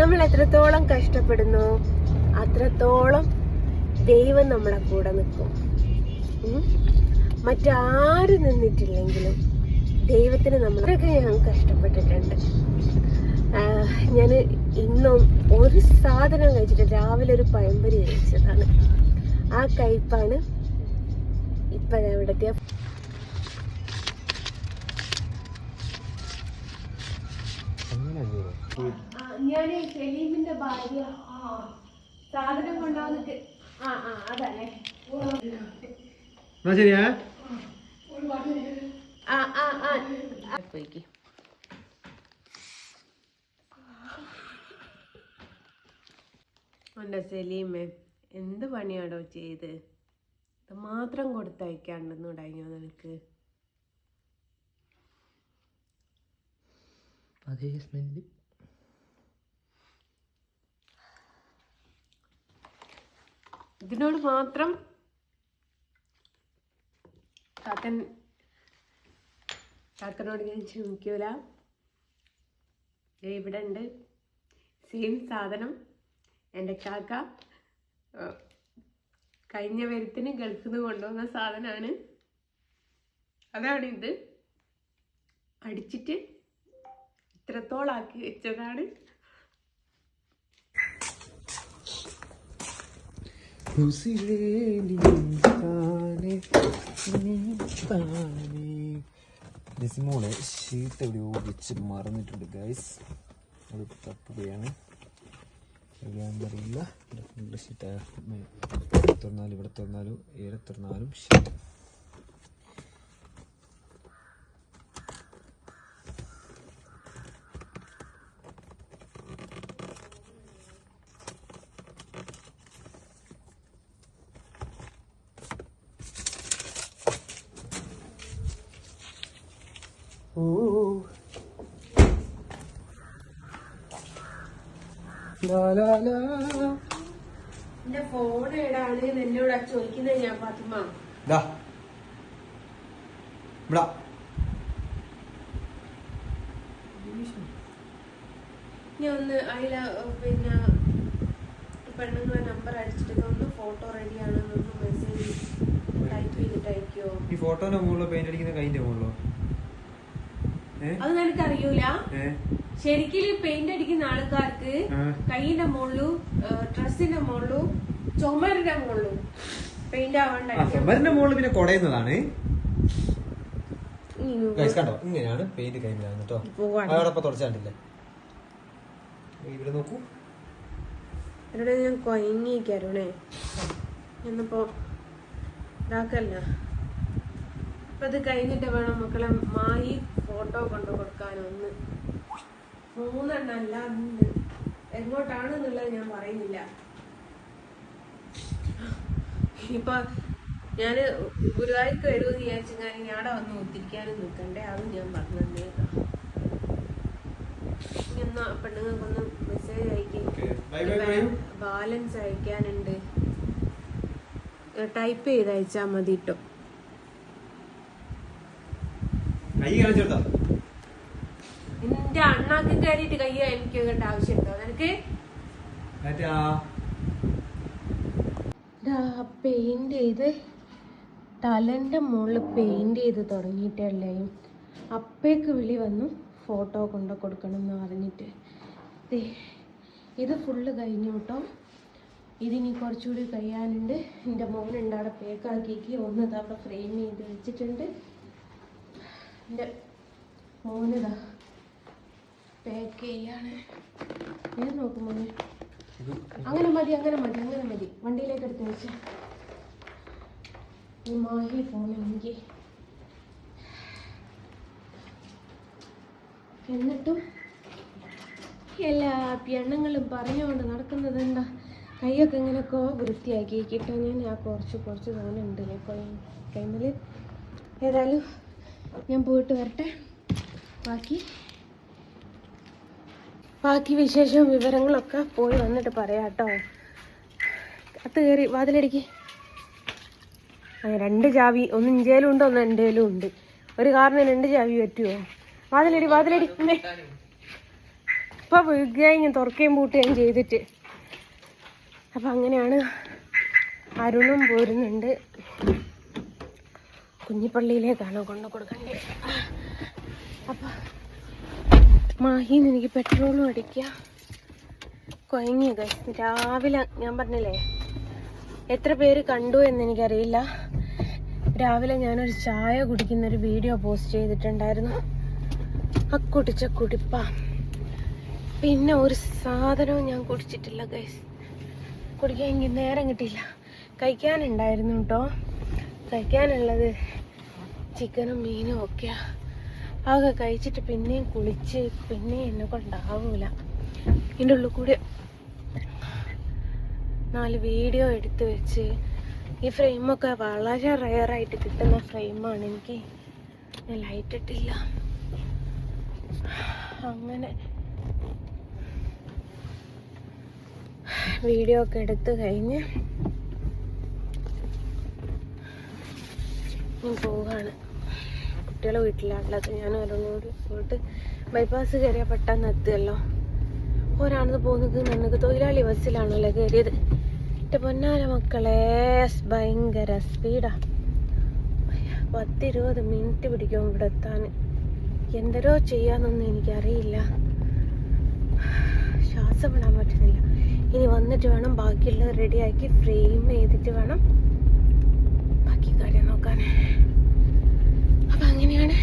നമ്മൾ എത്രത്തോളം കഷ്ടപ്പെടുന്നു അത്രത്തോളം ദൈവം നമ്മളെ കൂടെ നിൽക്കും. മറ്റാരും നിന്നിട്ടില്ലെങ്കിലും ദൈവത്തിന് നമ്മളൊക്കെ ഞാൻ കഷ്ടപ്പെട്ടിട്ടുണ്ട്. ഞാൻ ഇന്നും ഒരു സാധനം കഴിച്ചിട്ട് രാവിലെ ഒരു പഴംപൊരി കഴിച്ചതാണ്. ആ കയ്പാണ് ഇപ്പൊ എവിടെത്തിയ. ഞാൻ സലീമിന്റെ ഭാര്യ സാധനം കൊണ്ടാവുന്നിട്ട് അതല്ലേ ശരിയാ. എൻ്റെ സലീമേ എന്ത് പണിയാടോ ചെയ്ത്? ഇത് മാത്രം കൊടുത്തയക്കാണ്ടെന്നുണ്ടായിഞ്ഞോ നിനക്ക്? അതേ സ്മെല്ല്. ഇതിനോട് മാത്രം കാക്കനോട് ഞാൻ ക്ഷമിക്കൂല. ഇവിടെ ഉണ്ട് സെയിം സാധനം. എൻ്റെ കാക്ക കഴിഞ്ഞ വരുത്തിന് ഗൾഫിൽ നിന്ന് കൊണ്ടുവന്ന സാധനമാണ്. അതാണ് ഇത്. അടിച്ചിട്ട് ഇത്രത്തോളാക്കി വെച്ചതാണ്. ഡിസിമോളെ ഷീറ്റ് എവിടെയോ വെച്ച് മറന്നിട്ടുണ്ട് ഗൈസ്. അത് തപ്പുകയാണ്. എവിടെയാണെന്നറിയില്ല. ഫുള്ള് ഷീറ്റ് തുറന്നാലും ഇവിടെ തുറന്നാലും ഏറെ തുറന്നാലും ഷീറ്റ്. എന്റെ ഫോൺ എവിടാണ് എന്നോട് ചോദിക്കുന്നത്. ഞാൻ ഫാത്തിമ ഞാൻ ഒന്ന് അതില പിന്നെ പെണ്ണുങ്ങളെ നമ്പർ അടിച്ചിട്ട് ഒന്ന് ഫോട്ടോ റെഡിയാണെന്നൊന്ന് മെസ്സേജ് ടൈപ്പ് ചെയ്തിട്ട് അയക്കോ? ഈ ഫോട്ടോന്റെ മുകളിലോ പെയിന്റ് അടിക്കുന്ന കൈന്റെ മുകളിലോ? അത് നിനക്ക് അറിയൂല. ശരിക്കും പെയിന്റ് അടിക്കുന്ന ആൾക്കാർക്ക് കൈയിന്റെ മുകളിലും ഡ്രസ്സിന്റെ മുകളിലും ചുമരിന്റെ മുകളിലും പെയിന്റ് ആവണ്ട. ചുമരിന്റെ മുകളിൽ പിന്നെ കുടയുന്നതാണ്. കണ്ടോ, ഇങ്ങനെയാണ് പെയിന്റ് കൈമിലാകുന്നത് കേട്ടോ. അതോടൊപ്പം തുടച്ചാണ്ടില്ലേ? ഇവിടെ നോക്കൂ. ഇവിടെ ഞാൻ കൊയങ്ങിക്കരുണേ എന്നിപ്പോ ഇതാക്കല്ല. ഇപ്പൊ ഇത് കഴിഞ്ഞിട്ട് വേണം മക്കളെ മായി ഫോട്ടോ കൊണ്ടു കൊടുക്കാനൊന്ന്. 3 എണ്ണം അല്ല, എങ്ങോട്ടാണെന്നുള്ളത് ഞാൻ പറയുന്നില്ല. ഇപ്പൊ ഞാന് ഗുരുവായൂർക്ക് വരുമെന്ന് വിചാരിച്ചാൽ ഞാടെ വന്ന് ഒത്തിരിക്കാനും നിൽക്കണ്ടേ. അതും ഞാൻ പറഞ്ഞേ. എന്നാ പെണ്ണുങ്ങൾക്കൊന്ന് മെസ്സേജ് അയക്കും. ബാലൻസ് അയക്കാനുണ്ട്. ടൈപ്പ് ചെയ്ത് അയച്ചാ മതി ട്ടോ. എന്റെ അണ്ണാക്ക് കയറിയിട്ട് കൈ എനിക്ക് കേട്ട ആവശ്യമുണ്ടോ നിനക്ക്? പെയിന്റ് ചെയ്ത് തലന്റെ മുകളിൽ പെയിന്റ് ചെയ്ത് തുടങ്ങിയിട്ടല്ലേ അപ്പേക്ക് വിളി വന്നു ഫോട്ടോ കൊണ്ട് കൊടുക്കണം എന്ന് പറഞ്ഞിട്ട്. ഇത് ഫുള്ള് കഴിഞ്ഞു കേട്ടോ. ഇതിനി കുറച്ചുകൂടി കഴിയാനുണ്ട്. എൻ്റെ മോനുണ്ട് അവിടെ പേക്കാക്കിക്ക്. ഒന്ന് അവിടെ ഫ്രെയിം ചെയ്ത് വെച്ചിട്ടുണ്ട്. എൻ്റെ മോനിതാ പാക്ക് ചെയ്യാണ്. ഞാൻ നോക്കും മോനെ. അങ്ങനെ മതി. വണ്ടിയിലേക്ക് എടുത്ത് വെച്ച ഈ മാഹി പോണെങ്കിൽ. എന്നിട്ടും എല്ലാ പെണ്ണുങ്ങളും പറഞ്ഞുകൊണ്ട് നടക്കുന്നത് എന്താ? കൈയൊക്കെ ഇങ്ങനെയൊക്കെ വൃത്തിയാക്കി കിട്ടാൻ ഞാൻ കുറച്ച് തോന്നുന്നുണ്ട് കൈമല്. ഏതായാലും ഞാൻ പോയിട്ട് വരട്ടെ. ബാക്കി വിശേഷവും വിവരങ്ങളൊക്കെ പോയി വന്നിട്ട് പറയാം കേട്ടോ. അത്ത് കയറി വാതിലടിക്ക്. 2 ചാവി, ഒന്ന് ഇഞ്ചയിലും ഉണ്ട്, ഒന്ന് എൻ്റെയിലും ഉണ്ട്. ഒരു കാറിന് 2 ചാവി പറ്റുമോ? വാതിലടി. ഇപ്പം വീഴുകയും തുറക്കുകയും പൂട്ടുകയും ചെയ്തിട്ട്. അപ്പം അങ്ങനെയാണ്. അരുണും പോരുന്നുണ്ട്. കുഞ്ഞിപ്പള്ളിയിലേക്കാണ് കൊണ്ടു കൊടുക്കേണ്ടത്. അപ്പം മാഹിന്ന് എനിക്ക് പെട്രോളും അടിക്കുക. കുഴങ്ങിയ ഗൈസ്. രാവിലെ ഞാൻ പറഞ്ഞില്ലേ എത്ര പേര് കണ്ടു എന്ന് എനിക്കറിയില്ല. രാവിലെ ഞാനൊരു ചായ കുടിക്കുന്നൊരു വീഡിയോ പോസ്റ്റ് ചെയ്തിട്ടുണ്ടായിരുന്നു. കുടിച്ച കുടിപ്പ. പിന്നെ ഒരു സാധനവും ഞാൻ കുടിച്ചിട്ടില്ല ഗൈസ്. കുടിക്കാൻ എനിക്ക് നേരം കിട്ടിയില്ല. കഴിക്കാനുണ്ടായിരുന്നു കേട്ടോ. കഴിക്കാനുള്ളത് ചിക്കനും മീനും ഒക്കെയാ. അതൊക്കെ കഴിച്ചിട്ട് പിന്നെയും കുളിച്ച് പിന്നെയും എന്നെ കൊണ്ടാവൂല. ഇതിൻ്റെ ഉള്ളിൽ കൂടി 4 വീഡിയോ എടുത്ത് വെച്ച്. ഈ ഫ്രെയിമൊക്കെ വളരെ റെയറായിട്ട് കിട്ടുന്ന ഫ്രെയിമാണ്. എനിക്ക് ഞാൻ ലൈറ്റ് ഇട്ടില്ല. അങ്ങനെ വീഡിയോ ഒക്കെ എടുത്ത് കഴിഞ്ഞ് ഞാൻ പോവുകയാണ്. കുട്ടികളെ വീട്ടിലാണുള്ളത്. ഞാൻ ഓരോന്നോട് പോയിട്ട് ബൈപ്പാസ് കയറിയാൽ പെട്ടെന്ന് എത്തുമല്ലോ. ഒരാണെന്ന് പോകുന്നത് നമുക്ക് തൊഴിലാളി ബസ്സിലാണല്ലോ കയറിയത്. എൻ്റെ പൊന്നാര മക്കളെ ഭയങ്കര സ്പീഡാ. 10-20 മിനിറ്റ് പിടിക്കും ഇവിടെ എത്താൻ. എന്തരോ ചെയ്യാന്നൊന്നും എനിക്കറിയില്ല. ശ്വാസം വിടാൻ പറ്റുന്നില്ല. ഇനി വന്നിട്ട് വേണം ബാക്കിയുള്ളത് റെഡിയാക്കി ഫ്രെയിം ചെയ്തിട്ട് വേണം ബാക്കി കാര്യം നോക്കാൻ. അപ്പം അങ്ങനെയാണ്.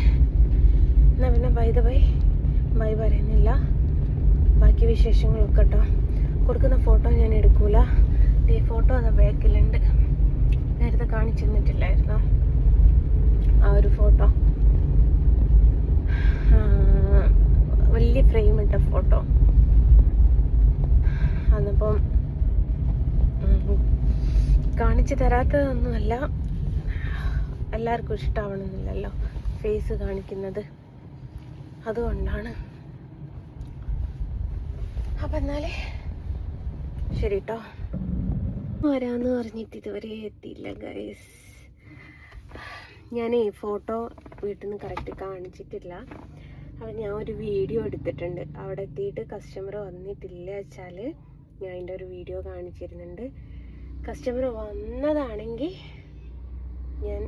എന്നാൽ പിന്നെ ബൈ പറയുന്നില്ല. ബാക്കി വിശേഷങ്ങളൊക്കെ കേട്ടോ. കൊടുക്കുന്ന ഫോട്ടോ ഞാൻ എടുക്കൂല. ഈ ഫോട്ടോ അത് ബാക്കിലുണ്ട്. നേരത്തെ കാണിച്ചു തന്നിട്ടില്ലായിരുന്നോ ആ ഒരു ഫോട്ടോ? വലിയ ഫ്രെയിം ഇട്ട ഫോട്ടോ. അന്നിപ്പം കാണിച്ചു തരാത്തതൊന്നുമല്ല. എല്ലാവർക്കും ഇഷ്ടമാവണമെന്നില്ലല്ലോ ഫേസ് കാണിക്കുന്നത്. അതുകൊണ്ടാണ്. അപ്പം എന്നാലേ ശരി കേട്ടോ. വരാന്ന് പറഞ്ഞിട്ട് ഇതുവരെ എത്തിയില്ല ഗൈസ്. ഞാൻ ഈ ഫോട്ടോ വീട്ടിൽ നിന്ന് കറക്റ്റ് കാണിച്ചിട്ടില്ല. അപ്പം ഞാൻ ഒരു വീഡിയോ എടുത്തിട്ടുണ്ട്. അവിടെ എത്തിയിട്ട് കസ്റ്റമർ വന്നിട്ടില്ല വെച്ചാൽ ഞാൻ അതിൻ്റെ ഒരു വീഡിയോ കാണിച്ചിരുന്നുണ്ട്. കസ്റ്റമർ വന്നതാണെങ്കിൽ ഞാൻ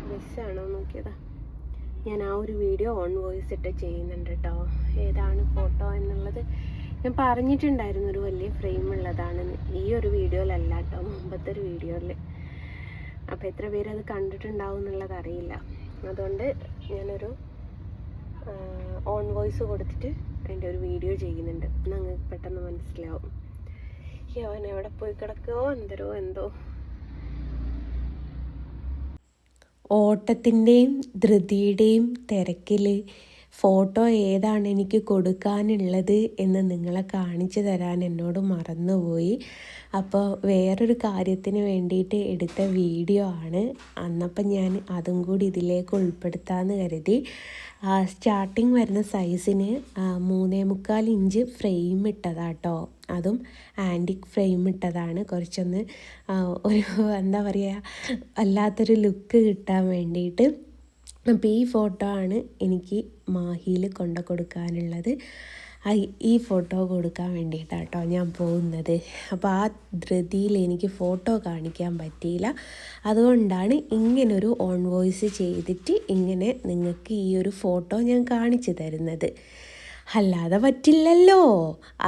മിസ്സാണോ നോക്കിയതാ. ഞാൻ ആ ഒരു വീഡിയോ ഓൺ വോയിസ് ഇട്ട് ചെയ്യുന്നുണ്ട് കേട്ടോ. ഏതാണ് ഫോട്ടോ എന്നുള്ളത് ഞാൻ പറഞ്ഞിട്ടുണ്ടായിരുന്നു. ഒരു വലിയ ഫ്രെയിം ഉള്ളതാണെന്ന്. ഈ ഒരു വീഡിയോയിലല്ല കേട്ടോ, മുമ്പത്തെ ഒരു വീഡിയോയിൽ. അപ്പോൾ എത്ര പേരത് കണ്ടിട്ടുണ്ടാവും എന്നുള്ളത് അറിയില്ല. അതുകൊണ്ട് ഞാനൊരു ഓൺ വോയിസ് കൊടുത്തിട്ട് അതിൻ്റെ ഒരു വീഡിയോ ചെയ്യുന്നുണ്ട്. നിങ്ങൾക്ക് പെട്ടെന്ന് മനസ്സിലാവും. അവൻ എവിടെ പോയി കിടക്കുമോ എന്തോ. ഓട്ടത്തിൻ്റെയും ധൃതിയുടെയും തിരക്കിൽ ഫോട്ടോ ഏതാണ് എനിക്ക് കൊടുക്കാനുള്ളത് എന്ന് നിങ്ങളെ കാണിച്ചു തരാൻ എന്നോട് മറന്നുപോയി. അപ്പോൾ വേറൊരു കാര്യത്തിന് വേണ്ടിയിട്ട് എടുത്ത വീഡിയോ ആണ്. അന്നപ്പം ഞാൻ അതും കൂടി ഇതിലേക്ക് ഉൾപ്പെടുത്താമെന്ന് കരുതി. സ്റ്റാർട്ടിങ് വരുന്ന സൈസിന് 3.25 ഇഞ്ച് ഫ്രെയിം ഇട്ടതാട്ടോ. അതും ആൻറ്റിക് ഫ്രെയിം ഇട്ടതാണ്. കുറച്ചൊന്ന് ഒരു എന്താ പറയുക, വല്ലാത്തൊരു ലുക്ക് കിട്ടാൻ വേണ്ടിയിട്ട്. അപ്പോൾ ഈ ഫോട്ടോ ആണ് എനിക്ക് മാഹിയിൽ കൊണ്ടു കൊടുക്കാനുള്ളത്. ഈ ഫോട്ടോ കൊടുക്കാൻ വേണ്ടിയിട്ടാണ് കേട്ടോ ഞാൻ പോകുന്നത്. അപ്പോൾ ആ ധൃതിയിൽ എനിക്ക് ഫോട്ടോ കാണിക്കാൻ പറ്റിയില്ല. അതുകൊണ്ടാണ് ഇങ്ങനൊരു ഓൺ വോയിസ് ചെയ്തിട്ട് ഇങ്ങനെ നിങ്ങൾക്ക് ഈ ഒരു ഫോട്ടോ ഞാൻ കാണിച്ചു തരുന്നത്. അല്ലാതെ പറ്റില്ലല്ലോ,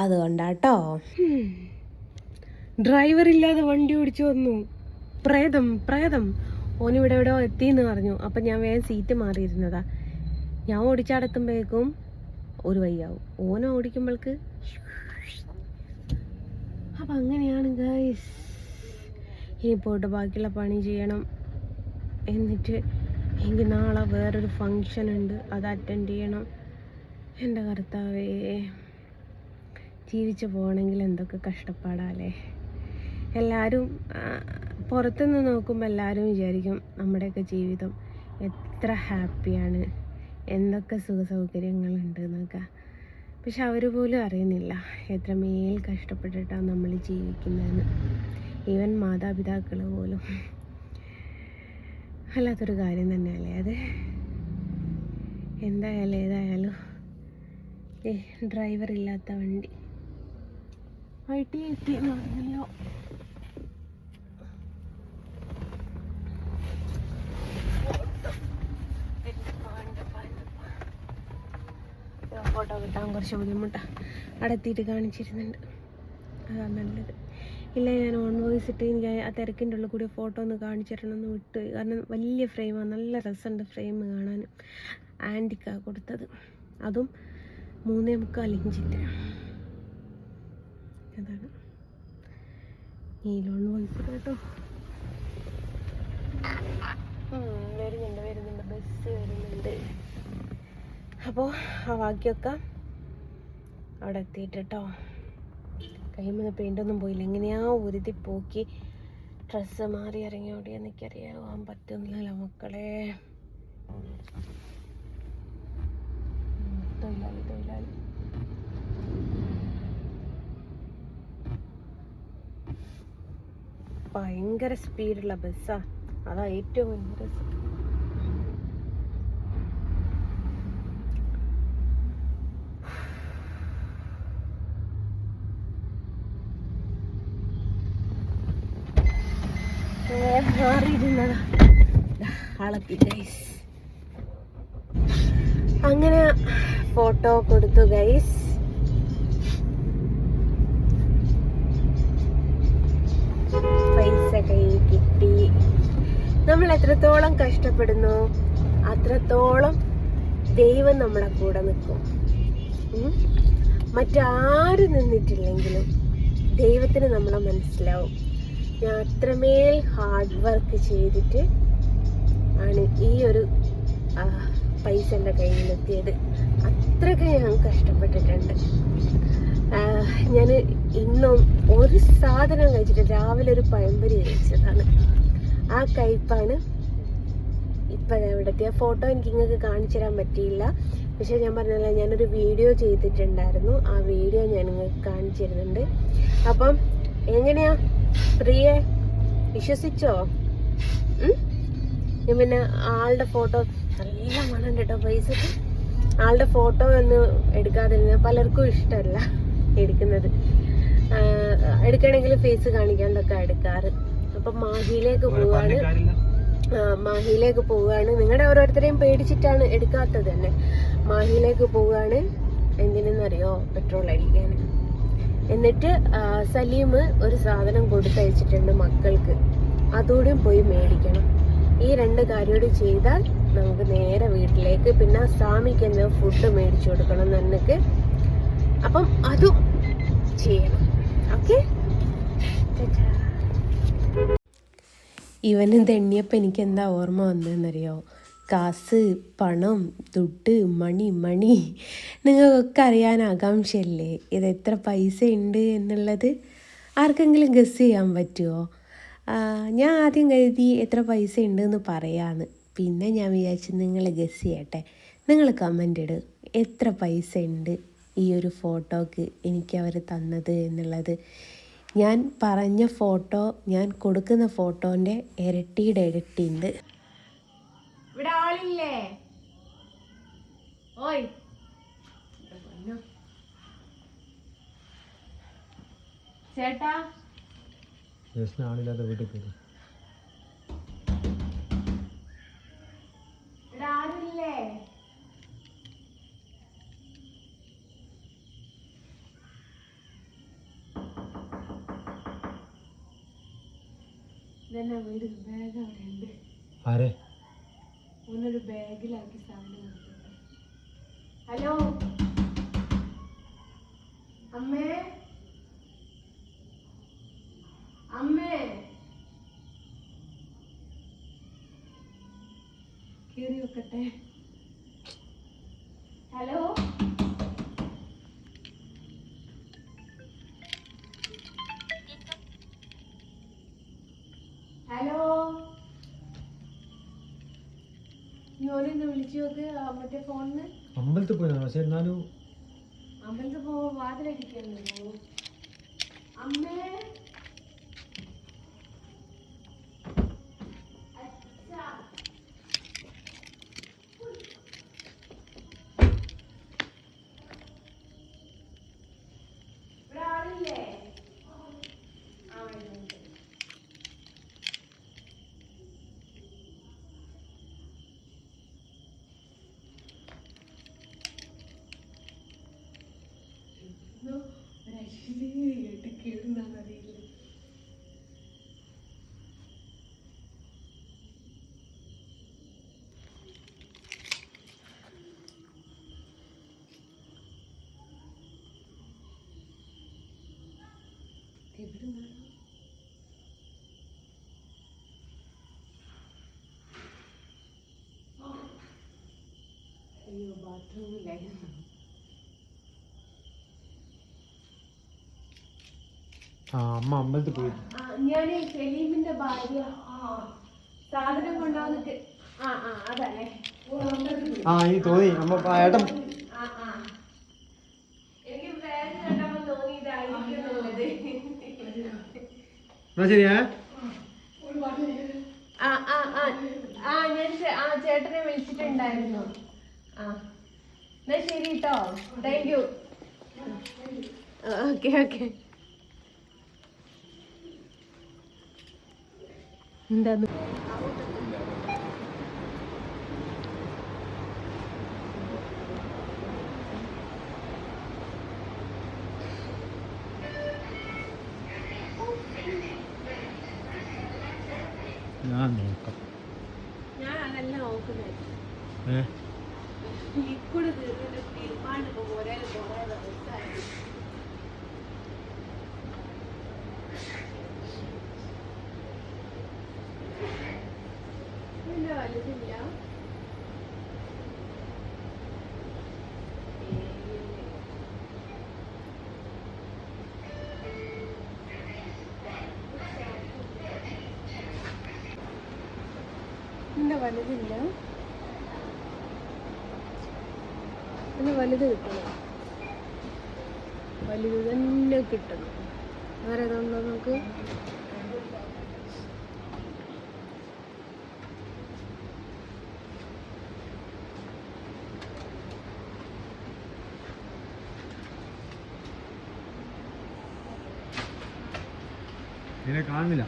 അതുകൊണ്ടാട്ടോ. ഡ്രൈവറില്ലാതെ വണ്ടി ഓടിച്ചു വന്നു. പ്രേതം ഓനിവിടെ എവിടെയോ എത്തിയെന്ന് പറഞ്ഞു. അപ്പം ഞാൻ വേഗം സീറ്റ് മാറിയിരുന്നതാ. ഞാൻ ഓടിച്ചടത്തുമ്പോഴേക്കും ഒരു വയ്യാവും. ഓനെ ഓടിക്കുമ്പോൾക്ക്. അപ്പം അങ്ങനെയാണ് ഗൈസ്. ഇനി പോയിട്ട് ബാക്കിയുള്ള പണി ചെയ്യണം. എന്നിട്ട് എനിക്ക് നാളെ വേറൊരു ഫങ്ഷൻ ഉണ്ട്, അത് അറ്റൻഡ് ചെയ്യണം. എൻ്റെ കർത്താവേ, ജീവിച്ചു പോകണമെങ്കിൽ എന്തൊക്കെ കഷ്ടപ്പാടാല്ലേ. എല്ലാവരും പുറത്തുനിന്ന് നോക്കുമ്പോൾ എല്ലാവരും വിചാരിക്കും നമ്മുടെയൊക്കെ ജീവിതം എത്ര ഹാപ്പിയാണ്, എന്തൊക്കെ സുഖസൗകര്യങ്ങളുണ്ട് എന്നൊക്കെ. പക്ഷെ അവർ പോലും അറിയുന്നില്ല എത്രമേൽ കഷ്ടപ്പെട്ടിട്ടാണ് നമ്മൾ ജീവിക്കുന്നതെന്ന്. ഈവൻ മാതാപിതാക്കൾ പോലും. വല്ലാത്തൊരു കാര്യം തന്നെയല്ലേ അത്. എന്തായാലും ഏതായാലും ഡ്രൈവർ ഇല്ലാത്ത വണ്ടി വൈട്ടി എത്തി എന്ന് പറഞ്ഞല്ലോ. ഫോട്ടോ കിട്ടാൻ കുറച്ച് ബുദ്ധിമുട്ടാണ്. അവിടെ എത്തിയിട്ട് കാണിച്ചിരുന്നുണ്ട്, അതാണ് നല്ലത്. ഇല്ല, ഞാൻ ഓൺ വോയിസ് ഇട്ട് എനിക്ക് ആ തിരക്കിൻ്റെ ഉള്ളിൽ കൂടി ഫോട്ടോ ഒന്ന് കാണിച്ചിട്ടണമെന്ന് വിട്ട്. കാരണം വലിയ ഫ്രെയിമാണ്, നല്ല രസമുണ്ട് ഫ്രെയിം കാണാൻ. ആൻറ്റിക്കാണ് കൊടുത്തത്, അതും 3.25 ഇഞ്ചിൻ്റെ. അതാണ് ഈ ഓൺ വോയിസ് കേട്ടോ. വരുന്നുണ്ട് ബസ് വരുന്നുണ്ട്. അപ്പോൾ ആ ബാക്കിയൊക്കെ അവിടെ എത്തിയിട്ട് കേട്ടോ. കൈമന്ന് പെയിൻ്റൊന്നും പോയില്ല, എങ്ങനെയാ ഉരുതി പോക്കി ഡ്രസ്സ് മാറി ഇറങ്ങി ഓടിയാന്ന് എനിക്കറിയാൻ പറ്റുന്നില്ല മക്കളെ. തൊഴിലാളി ഭയങ്കര സ്പീഡുള്ള ബസ്സാ, അതാ ഏറ്റവും വലിയ രസം. മാറിയിരുന്നതാ ആളെത്തി ഗൈസ്. അങ്ങനെ ഫോട്ടോ കൊടുത്തു ഗൈസ്. പൈസ കയ്യിൽ കിട്ടി. നമ്മൾ എത്രത്തോളം കഷ്ടപ്പെടുന്നു അത്രത്തോളം ദൈവം നമ്മളെ കൂടെ നിൽക്കും. മറ്റാരും നിന്നിട്ടില്ലെങ്കിലും ദൈവത്തിന് നമ്മളെ മനസ്സിലാവും. ഞാൻ അത്രമേൽ ഹാർഡ് വർക്ക് ചെയ്തിട്ട് ആണ് ഈ ഒരു പൈസ എൻ്റെ കയ്യിലെത്തിയത്. അത്രയൊക്കെ ഞാൻ കഷ്ടപ്പെട്ടിട്ടുണ്ട്. ഞാൻ ഇന്നും ഒരു സാധനം കഴിച്ചിട്ട് രാവിലെ ഒരു പഴംപൊരി കഴിച്ചതാണ്. ആ കയ്പ്പാണ് ഇപ്പം ഇവിടുത്തെ. ഫോട്ടോ എനിക്ക് നിങ്ങൾക്ക് കാണിച്ചു തരാൻ പറ്റിയില്ല, പക്ഷെ ഞാൻ പറഞ്ഞല്ലോ ഞാനൊരു വീഡിയോ ചെയ്തിട്ടുണ്ടായിരുന്നു. ആ വീഡിയോ ഞാൻ നിങ്ങൾക്ക് കാണിച്ചു തരുന്നുണ്ട്. അപ്പം എങ്ങനെയാ പ്രിയെ, വിശ്വസിച്ചോ? ഞാൻ പിന്നെ ആളുടെ ഫോട്ടോ, നല്ല മണം കേട്ടോ പൈസക്ക്. ആളുടെ ഫോട്ടോ ഒന്നും എടുക്കാതിരുന്ന പലർക്കും ഇഷ്ടമല്ല എടുക്കുന്നത്. എടുക്കണമെങ്കിൽ ഫേസ് കാണിക്കാണ്ടൊക്കെ എടുക്കാറ്. അപ്പം മാഹിയിലേക്ക് പോവുകയാണ്. നിങ്ങളുടെ ഓരോരുത്തരെയും പേടിച്ചിട്ടാണ് എടുക്കാത്തത് തന്നെ. മാഹിയിലേക്ക് പോവുകയാണ്. എന്തിനെന്നറിയോ? പെട്രോൾ അടിക്കാൻ. എന്നിട്ട് സലീം ഒരു സാധനം കൊടുത്തയച്ചിട്ടുണ്ട് മക്കൾക്ക്, അതുകൂടിയും പോയി മേടിക്കണം. ഈ 2 കാര്യം ചെയ്താൽ നമുക്ക് നേരെ വീട്ടിലേക്ക്. പിന്നെ സ്വാമിക്ക് എന്തോ ഫുഡ് മേടിച്ചു കൊടുക്കണം നന്നക്ക്. അപ്പം അതും ചെയ്യണം. ഓക്കെ, ഇവന് തെണ്ണിയപ്പോൾ എനിക്ക് എന്താ ഓർമ്മ വന്നതെന്നറിയോ? കാസ്, പണം, ദുഡ്, മണി നിങ്ങൾക്കൊക്കെ അറിയാൻ ആകാംക്ഷയല്ലേ ഇത് എത്ര പൈസ ഉണ്ട് എന്നുള്ളത്? ആർക്കെങ്കിലും ഗസ് ചെയ്യാൻ പറ്റുമോ? ഞാൻ ആദ്യം കരുതി എത്ര പൈസ ഉണ്ടെന്ന് പറയാമെന്ന്. പിന്നെ ഞാൻ വിചാരിച്ചു നിങ്ങൾ ഗസ് ചെയ്യട്ടെ. നിങ്ങൾ കമൻ്റ് ഇട്, എത്ര പൈസ ഉണ്ട് ഈ ഒരു ഫോട്ടോക്ക് എനിക്ക് അവർ തന്നത് എന്നുള്ളത്. ഞാൻ പറഞ്ഞ ഫോട്ടോ, ഞാൻ കൊടുക്കുന്ന ഫോട്ടോൻ്റെ ഇരട്ടിയുടെ ഇരട്ടിയുണ്ട്. ഇവിടെ ആളില്ലേ? ഓയ് ചേട്ടാ, ആളില്ലാത്ത വീട്ടിൽ പോയി. ഇവിടെ ആളില്ലേ? ഇതെന്നാ വീട്? ബാഗ് അവിടെ ഉണ്ട്. ആരെ? ഒന്നൊരു ബാഗിലാക്കി സാധനം. ഹലോ അമ്മേ, അമ്മേ, കീറി വെക്കട്ടെ. ഹലോ ഹലോ, ഓനൊന്ന് വിളിച്ചു നോക്ക് മറ്റേ ഫോണിന്. അമ്പലത്തിൽ പോയി, പക്ഷെ എന്നാലും അമ്പലത്തിൽ പോകുമ്പോ വാതിലടിക്കല്ലോ. അമ്മേ, അറിയില്ല. അയ്യോ, ബാത്റൂമിലായിരുന്നു. അമ്മ അമ്പലത്തിൽ പോയി. ഞാൻ സലീമിന്റെ ഭാര്യ സാധനം കൊണ്ടുവന്നിട്ട് അതല്ലേ ഈ തോന്നി അമ്മ ഏട്ടൻ എനിക്ക് വേറെ കണ്ടപ്പോ തോന്നി ഇതായിരിക്കുന്നുള്ളത്. എന്നാ ശരിയാ. ഞാൻ ചേട്ടനെ വിളിച്ചിട്ടുണ്ടായിരുന്നു. എന്നാ ശരി കേട്ടോ, താങ്ക് യു. Okay okay. എന്താന്ന് ഞാൻ നോക്കാം. ഞാൻ അതല്ല നോക്കുന്നത്. ലിക്വിഡ് തീർന്നിട്ട് തീരുമാനം പോരാ കുറെ ദിവസമായി. പിന്നെ വലുതില്ല. പിന്നെ വലുതില്ല. പിന്നെ വലുത് കിട്ടണം, വലുത് തന്നെ കിട്ടണം. വേറെ ഏതുണ്ടോ നമുക്ക്? ഇതിനെ കാണുന്നില്ല.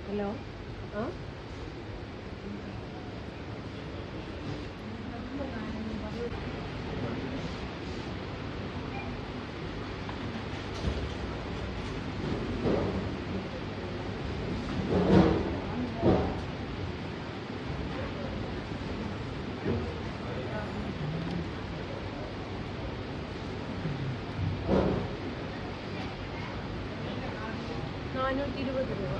ഹലോ, 420 രൂപ.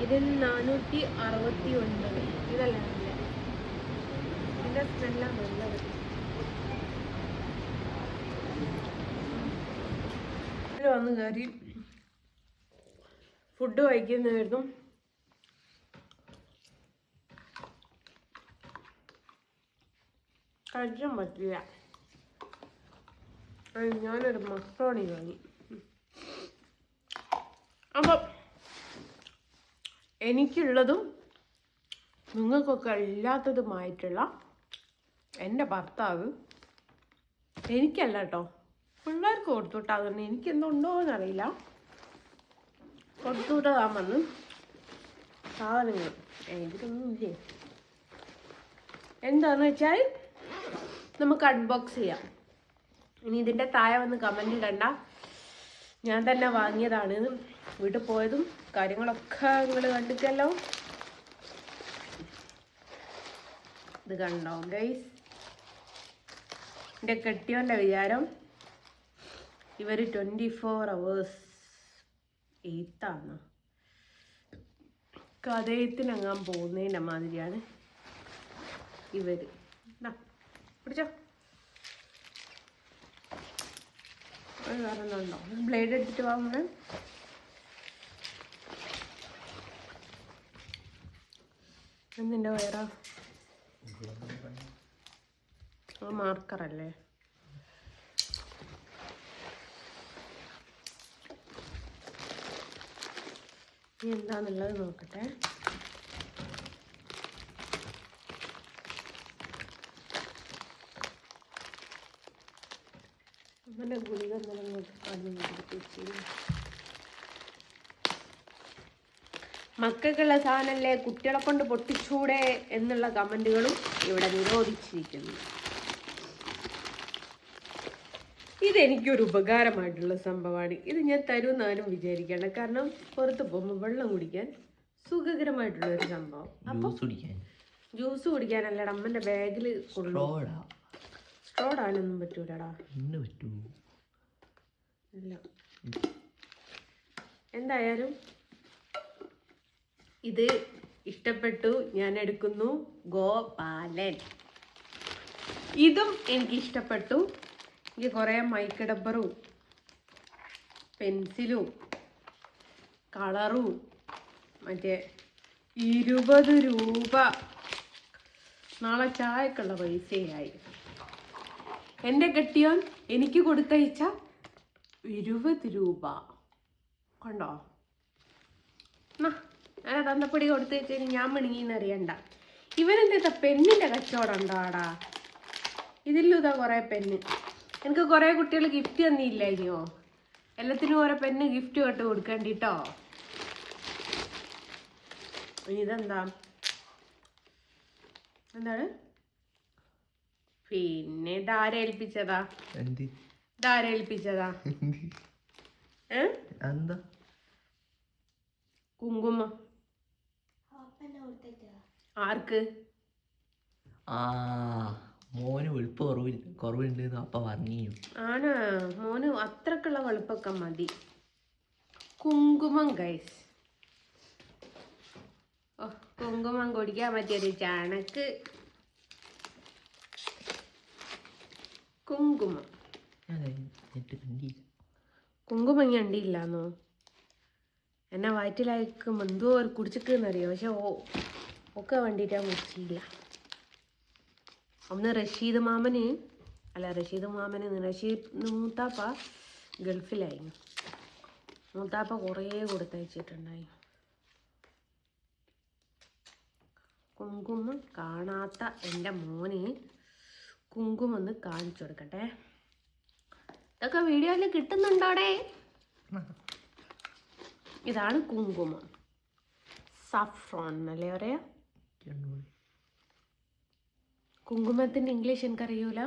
ഇതിന് 469. ഇതല്ല ഇതിന്റെ സ്മെല്ലാണ് നല്ലത്. വന്ന് കയറി ഫുഡ് കഴിക്കുന്നതായിരുന്നു. കഴിക്കാൻ പറ്റില്ല. ഞാനൊരു മക്രോണി വാങ്ങി. അപ്പം എനിക്കുള്ളതും നിങ്ങൾക്കൊക്കെ ഇല്ലാത്തതുമായിട്ടുള്ള എൻ്റെ ഭർത്താവ് എനിക്കല്ല കേട്ടോ, പിള്ളേർക്ക് കൊടുത്തുവിട്ടാകുന്നു. എനിക്കെന്തുണ്ടോ എന്നറിയില്ല, കൊടുത്തുവിട്ടതാൻ വന്ന് സാധനങ്ങൾ. ഇതിലൊന്നും ഇല്ലേ. എന്താന്ന് വെച്ചാൽ നമുക്ക് അൺബോക്സ് ചെയ്യാം. ഇനി ഇതിൻ്റെ താഴെ വന്ന് കമൻ്റ് ഇടണ്ട, ഞാൻ തന്നെ വാങ്ങിയതാണ്. വീട്ടിൽ പോയതും കാര്യങ്ങളൊക്കെ നിങ്ങൾ കണ്ടിട്ടല്ലോ. ഇത് കണ്ടോ ഗൈസ്, എൻ്റെ കെട്ടിയോൻ്റെ വിചാരം ഇവർ 24 hours എയ്ത്താണ്, കഥയത്തിനങ്ങാൻ പോകുന്നതിൻ്റെ മാതിരിയാണ് ഇവർ. പിടിച്ചോ, വേറെ ഉണ്ടോ? ബ്ലേഡ് എടുത്തിട്ട് വാങ്ങണേ. എന്തിൻ്റെ വയറാ? മാർക്കറല്ലേ? ഇനി എന്താന്നുള്ളത് നോക്കട്ടെ. അമ്മൻ്റെ ഗുളിക മക്കൾക്കുള്ള സാധനമല്ലേ, കുട്ടികളെ കൊണ്ട് പൊട്ടിച്ചൂടെ എന്നുള്ള കമൻറ്റുകളും ഇവിടെ നിരോധിച്ചിരിക്കുന്നു. ഇതെനിക്കൊരു ഉപകാരമായിട്ടുള്ള സംഭവമാണ്. ഇത് ഞാൻ തരുമെന്നാരും വിചാരിക്കേണ്ട. കാരണം പുറത്ത് പോകുമ്പോൾ വെള്ളം കുടിക്കാൻ സുഖകരമായിട്ടുള്ള ഒരു സംഭവം. അപ്പം ജ്യൂസ് കുടിക്കാനല്ലടാ, അമ്മൻ്റെ ബാഗിൽ സ്ട്രോഡാനൊന്നും പറ്റൂലടാ. ഇല്ല, എന്തായാലും ഇത് ഇഷ്ടപ്പെട്ടു, ഞാൻ എടുക്കുന്നു. ഗോപാലൻ. ഇതും എനിക്ക് ഇഷ്ടപ്പെട്ടു. എനിക്ക് കുറേ മൈക്ക് ഡബ്ബറും പെൻസിലും കളറും മറ്റേ 20 രൂപ നാളെ ചായക്കുള്ള പൈസയായി. എൻ്റെ കെട്ടിയോൻ എനിക്ക് കൊടുത്തയച്ച 20 രൂപ കണ്ടോ. ഞാൻ തന്നപ്പൊടി കൊടുത്തയച്ചു, ഞാൻ മിണുങ്ങിന്ന് അറിയണ്ട. ഇവരെന്താ പെണ്ണിൻ്റെ കച്ചവടം ഉണ്ടോ ആടാ? ഇതിലും ഇതാ കുറേ പെണ്ണ്. എനിക്ക് കുറേ കുട്ടികൾ ഗിഫ്റ്റ് തന്നില്ലായിരുന്നോ? എല്ലാത്തിനും ഓരോ പെണ്ണ് ഗിഫ്റ്റ് കേട്ട് കൊടുക്കണ്ടിട്ടോ. ഇതെന്താ, എന്താണ് പിന്നെ ഇതാരേൽപ്പിച്ചതാ? ഇതാരേൽപ്പിച്ചതാ? കുങ്കുമം. ആർക്ക്? മോന് വെളുപ്പ് കുറവുണ്ട് അപ്പ പറഞ്ഞു. ആണ് മോന് അത്രക്കുള്ള വെളുപ്പൊക്കെ മതി. കുങ്കുമം ഗൈസ്. ഓ, കുങ്കുമം കുടിക്കാൻ പറ്റിയൊരു ചാണക്ക്. കുങ്കുമം കുങ്കുമം കണ്ടില്ലാന്നോ? എന്നെ വയറ്റിലയക്കുമ്പോൾ എന്തോ ഒരു കുടിച്ചിട്ടെന്നറിയോ. പക്ഷെ ഒക്കെ വേണ്ടിയിട്ടാണ് കുടിച്ചില്ല. ഒന്ന് റഷീദ് മാമന് മൂത്താപ്പ ഗൾഫിലായിരുന്നു. മൂത്താപ്പ കുറേ കൊടുത്തയച്ചിട്ടുണ്ടായി. കുങ്കുമം കാണാത്ത എൻ്റെ മോന് കുങ്കുമം ഒന്ന് കാണിച്ചു കൊടുക്കട്ടെ. ഇതൊക്കെ വീഡിയോയിൽ കിട്ടുന്നുണ്ടോടെ? ഇതാണ് കുങ്കുമം. സഫ്രോൺ അല്ലേ പറയാ? കുങ്കുമത്തിൻ്റെ ഇംഗ്ലീഷ് എനിക്കറിയൂല.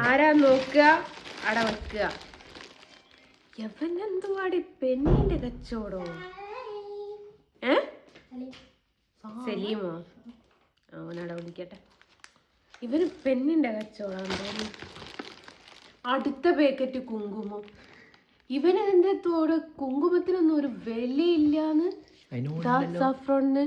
ആരാ നോക്കുക, അട വെക്കുക. എവനെന്തുവാടി പെണ്ണിന്റെ കച്ചവടോ? സലീമോ? അവനട വിളിക്കട്ടെ. ഇവന് പെണ്ണിന്റെ കച്ചവടം തോന്നി. അടുത്ത പാക്കറ്റ് കുങ്കുമം. ഇവനെന്താ തോട് കുങ്കുമത്തിനൊന്നും ഒരു വിലയില്ലാന്ന്. സഫ്രോണിന്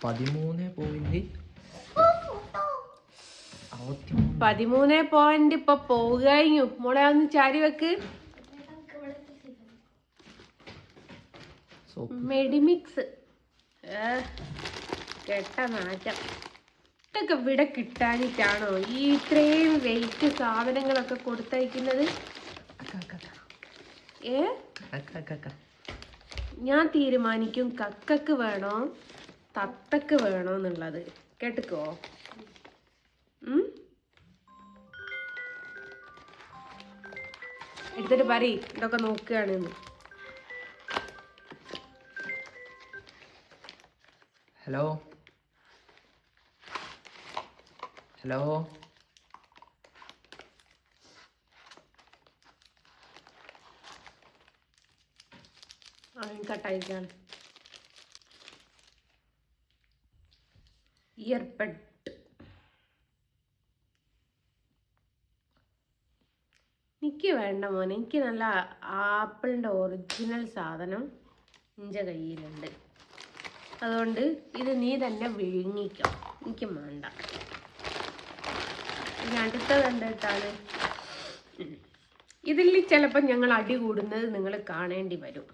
13 ഇപ്പൊ പോവുകഴിഞ്ഞു. മോളെ ഒന്ന് ചാരി വെക്ക്. മെഡിമിക്സ് കെട്ട നാറ്റം. ഇതൊക്കെ ഇവിടെ കിട്ടാനിട്ടാണോ ഈ ഇത്രയും വെയിറ്റ് സാധനങ്ങളൊക്കെ കൊടുത്തയക്കുന്നത്? ഞാൻ തീരുമാനിക്കും കക്കക്ക് വേണോ തത്തക്ക് വേണോ എന്നുള്ളത്. കേട്ടിക്കോ. എടുത്തിട്ട് പറയ് ഇതൊക്കെ നോക്കുകയാണെന്ന്. ഹലോ ഹലോ കട്ടായിക്കാണ്. ഇയർബഡ്. എനിക്ക് വേണ്ട മോനെ. എനിക്ക് നല്ല ആപ്പിളിൻ്റെ ഒറിജിനൽ സാധനം എൻ്റെ കയ്യിലുണ്ട്. അതുകൊണ്ട് ഇത് നീ തന്നെ വിഴുങ്ങിക്കോ. എനിക്ക് വേണ്ട. ഇനി അടുത്തത് എന്താണ്? ഇതിൽ ചിലപ്പോൾ ഞങ്ങൾ അടി കൂടുന്നത് നിങ്ങൾ കാണേണ്ടി വരും.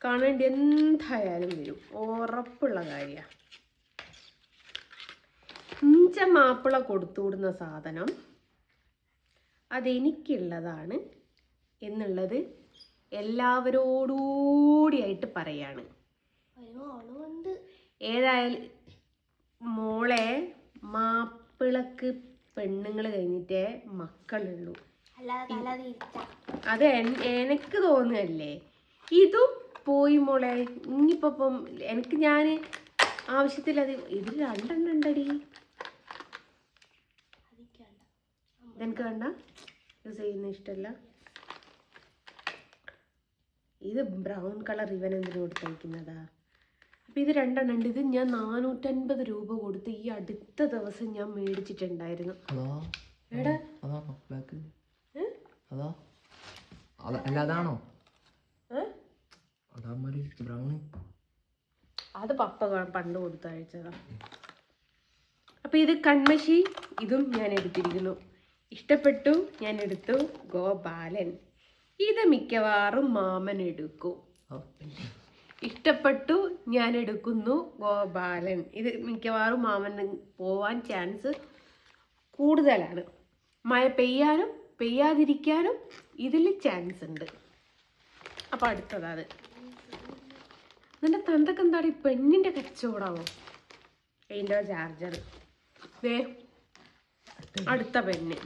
കാണേണ്ടി എന്തായാലും വരും, ഉറപ്പുള്ള കാര്യമാണ്. ഇഞ്ച മാപ്പിള കൊടുത്തുവിടുന്ന സാധനം അതെനിക്കുള്ളതാണ്. എന്നുള്ളത് എല്ലാവരോടുകൂടിയായിട്ട് പറയാണ്. ഏതായാലും മോളെ, മാപ്പിളക്ക് പെണ്ണുങ്ങൾ കഴിഞ്ഞിട്ടേ മക്കളുള്ളൂ. അത് എനിക്ക് തോന്നുകയല്ലേ. ഇതും പോയി മോളെ. ഇനിയിപ്പം എനിക്ക് ഞാൻ ആവശ്യത്തിലത് ഇതിൽ 2 എണ്ണം ഉണ്ടടി. ഇതെനിക്ക് വേണ്ട, യൂസ് ചെയ്യുന്ന ഇഷ്ടമല്ല. ഇത് ബ്രൗൺ കളർ ഇവൻ എന്തിനു കൊടുത്തയക്കുന്നതാ. അപ്പം ഇത് 2 എണ്ണം ഉണ്ട്. ഇത് ഞാൻ 450 രൂപ കൊടുത്ത് ഈ അടുത്ത ദിവസം ഞാൻ മേടിച്ചിട്ടുണ്ടായിരുന്നു. എടാ അതാണോ അത് പപ്പ പണ്ട് കൊടുത്തയച്ചതാ. അപ്പം ഇത് കൺമഷി, ഇതും ഞാൻ എടുത്തിരിക്കുന്നു. ഇഷ്ടപ്പെട്ടു, ഞാൻ എടുത്തു. ഗോപാലൻ. ഇത് മിക്കവാറും മാമൻ എടുക്കും. ഇഷ്ടപ്പെട്ടു, ഞാൻ എടുക്കുന്നു. ഗോപാലൻ. ഇത് മിക്കവാറും മാമന് പോവാൻ ചാൻസ് കൂടുതലാണ്. മഴ പെയ്യാനും പെയ്യാതിരിക്കാനും ഇതിൽ ചാൻസ് ഉണ്ട്. അപ്പം അടുത്തത് നിന്റെ തന്തക്ക് എന്താണ് ഈ പെണ്ണിൻ്റെ കച്ചവടമാണോ? അതിൻ്റെ ചാർജർ. അടുത്ത പെണ്ണ്.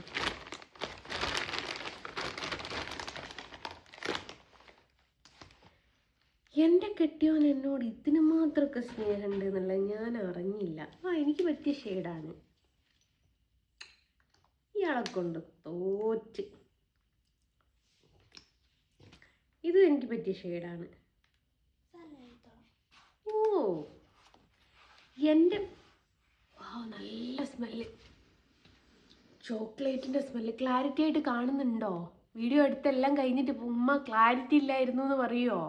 എൻ്റെ കെട്ടിയോൻ എന്നോട് ഇതിന് മാത്രമൊക്കെ സ്നേഹമുണ്ട് എന്നുള്ളത് ഞാൻ അറിഞ്ഞില്ല. എനിക്ക് പറ്റിയ ഷെയ്ഡാണ്. ഇയാളെ കൊണ്ട് തോറ്റ്. ഇത് എനിക്ക് പറ്റിയ ഷെയ്ഡാണ്. ഓ, എൻ്റെ നല്ല സ്മെല്ല്, ചോക്ലേറ്റിൻ്റെ സ്മെല്ല്. ക്ലാരിറ്റി ആയിട്ട് കാണുന്നുണ്ടോ? വീഡിയോ എടുത്തെല്ലാം കഴിഞ്ഞിട്ട് ഉമ്മ ക്ലാരിറ്റി ഇല്ലായിരുന്നു എന്ന് പറയുമോ?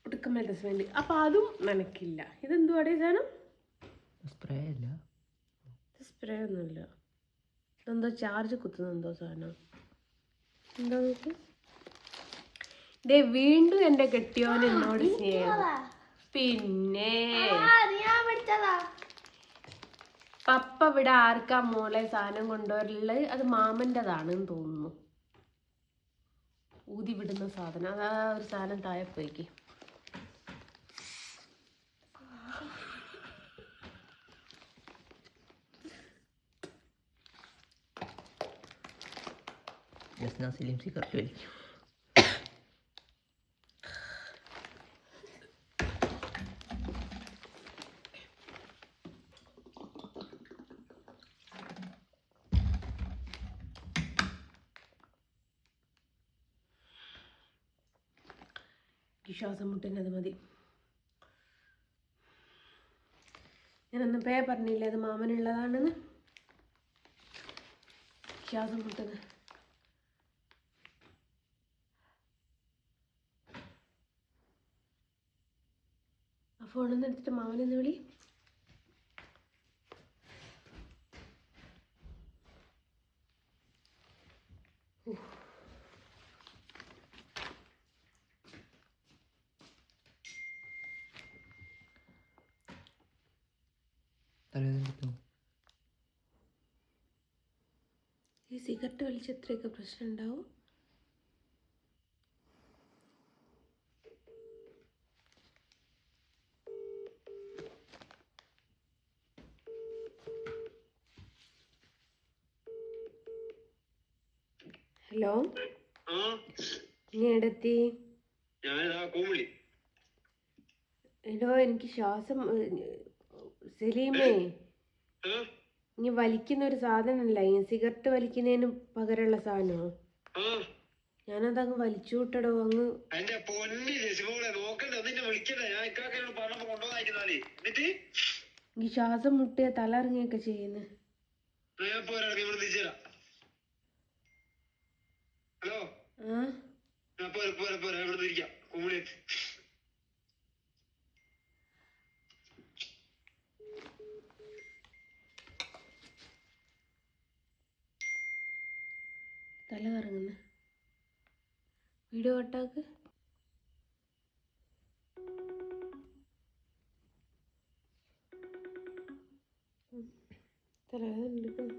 ഒടുക്കമേലത്തെ സ്മെല്ല്. അപ്പം അതും നനക്കില്ല. ഇതെന്തുവാടേ സാധനം? സ്പ്രേ അല്ല, സ്പ്രേ ഒന്നുമില്ല. ഇതെന്തോ ചാർജ് കുത്തുന്ന എന്തോ സാധനം. എന്താ നോക്ക്. ദേ വീണ്ടും എൻ്റെ കെട്ടിയോൻ എന്നോട് സ്നേഹം. പിന്നെ പപ്പ ഇവിടെ ആർക്കാ മോളെ സാധനം കൊണ്ടുവരലുള്ളത്? അത് മാമൻ്റെതാണെന്ന് തോന്നുന്നു. ഊതി വിടുന്ന സാധനം. അതാ ഒരു സാധനം താഴെ പോയിക്ക്. സലീം സിഗരറ്റ് വലിക്കും. ശ്വാസം മുട്ടുന്നത് മതി. ഞാനന്ന് പറഞ്ഞില്ലേ അത് മാമനുള്ളതാണെന്ന്. ശ്വാസം മുട്ടുന്നത്. ആ ഫോണൊന്ന് എടുത്തിട്ട് മാമനെന്ന് വിളി. ഈ സിഗരറ്റ് വലിച്ച എത്രയൊക്കെ പ്രശ്നം ഉണ്ടാവും. ഹലോ, നീ എടത്തി? എടോ, എനിക്ക് ശ്വാസം. സലീമേ, ഇനി വലിക്കുന്ന ഒരു സാധനമല്ല, ഈ സിഗരറ്റ് വലിക്കുന്നതിന് പകരമുള്ള സാധനമോ? ഞാനതങ്ങ് വലിച്ചു വിട്ടടോ. അങ്ങ് ഈ ശ്വാസം മുട്ടിയ തല ഇറങ്ങിയൊക്കെ ചെയ്യുന്നു. തല കറങ്ങുന്നു. വീഡിയോ കട്ടാക്ക്. തലവേദന എടുക്കുന്നു.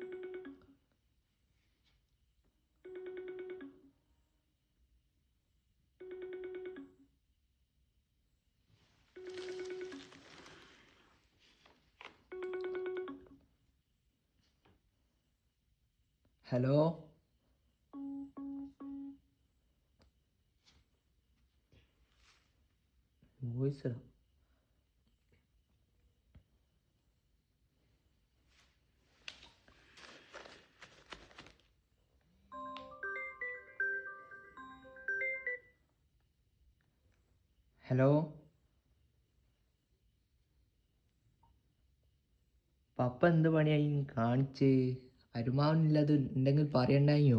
ഹലോ വോയിസ് ഹലോ പപ്പ എന്ത് പണിയായി കാണിച്ച് അരുമാവനില്ലത് ഉണ്ടെങ്കിൽ പറയണ്ടായോ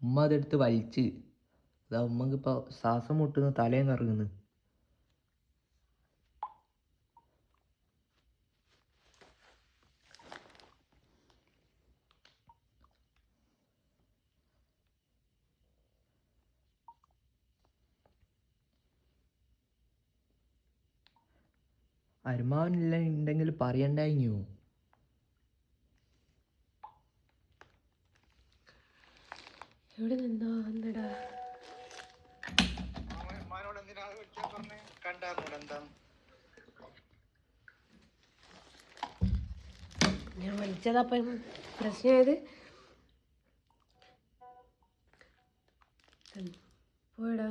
ഉമ്മ അതെടുത്ത് വലിച്ച് അതാ ഉമ്മക്ക് ഇപ്പോൾ ശ്വാസം മുട്ടുന്നു തലയും കറങ്ങുന്നു അരുമാവനില്ല ഉണ്ടെങ്കിൽ പറയണ്ടായോ എവിടെ നിന്നോ വന്നടാ ഞാൻ വലിച്ചതപ്പം പ്രശ്നമായത് പോയടാ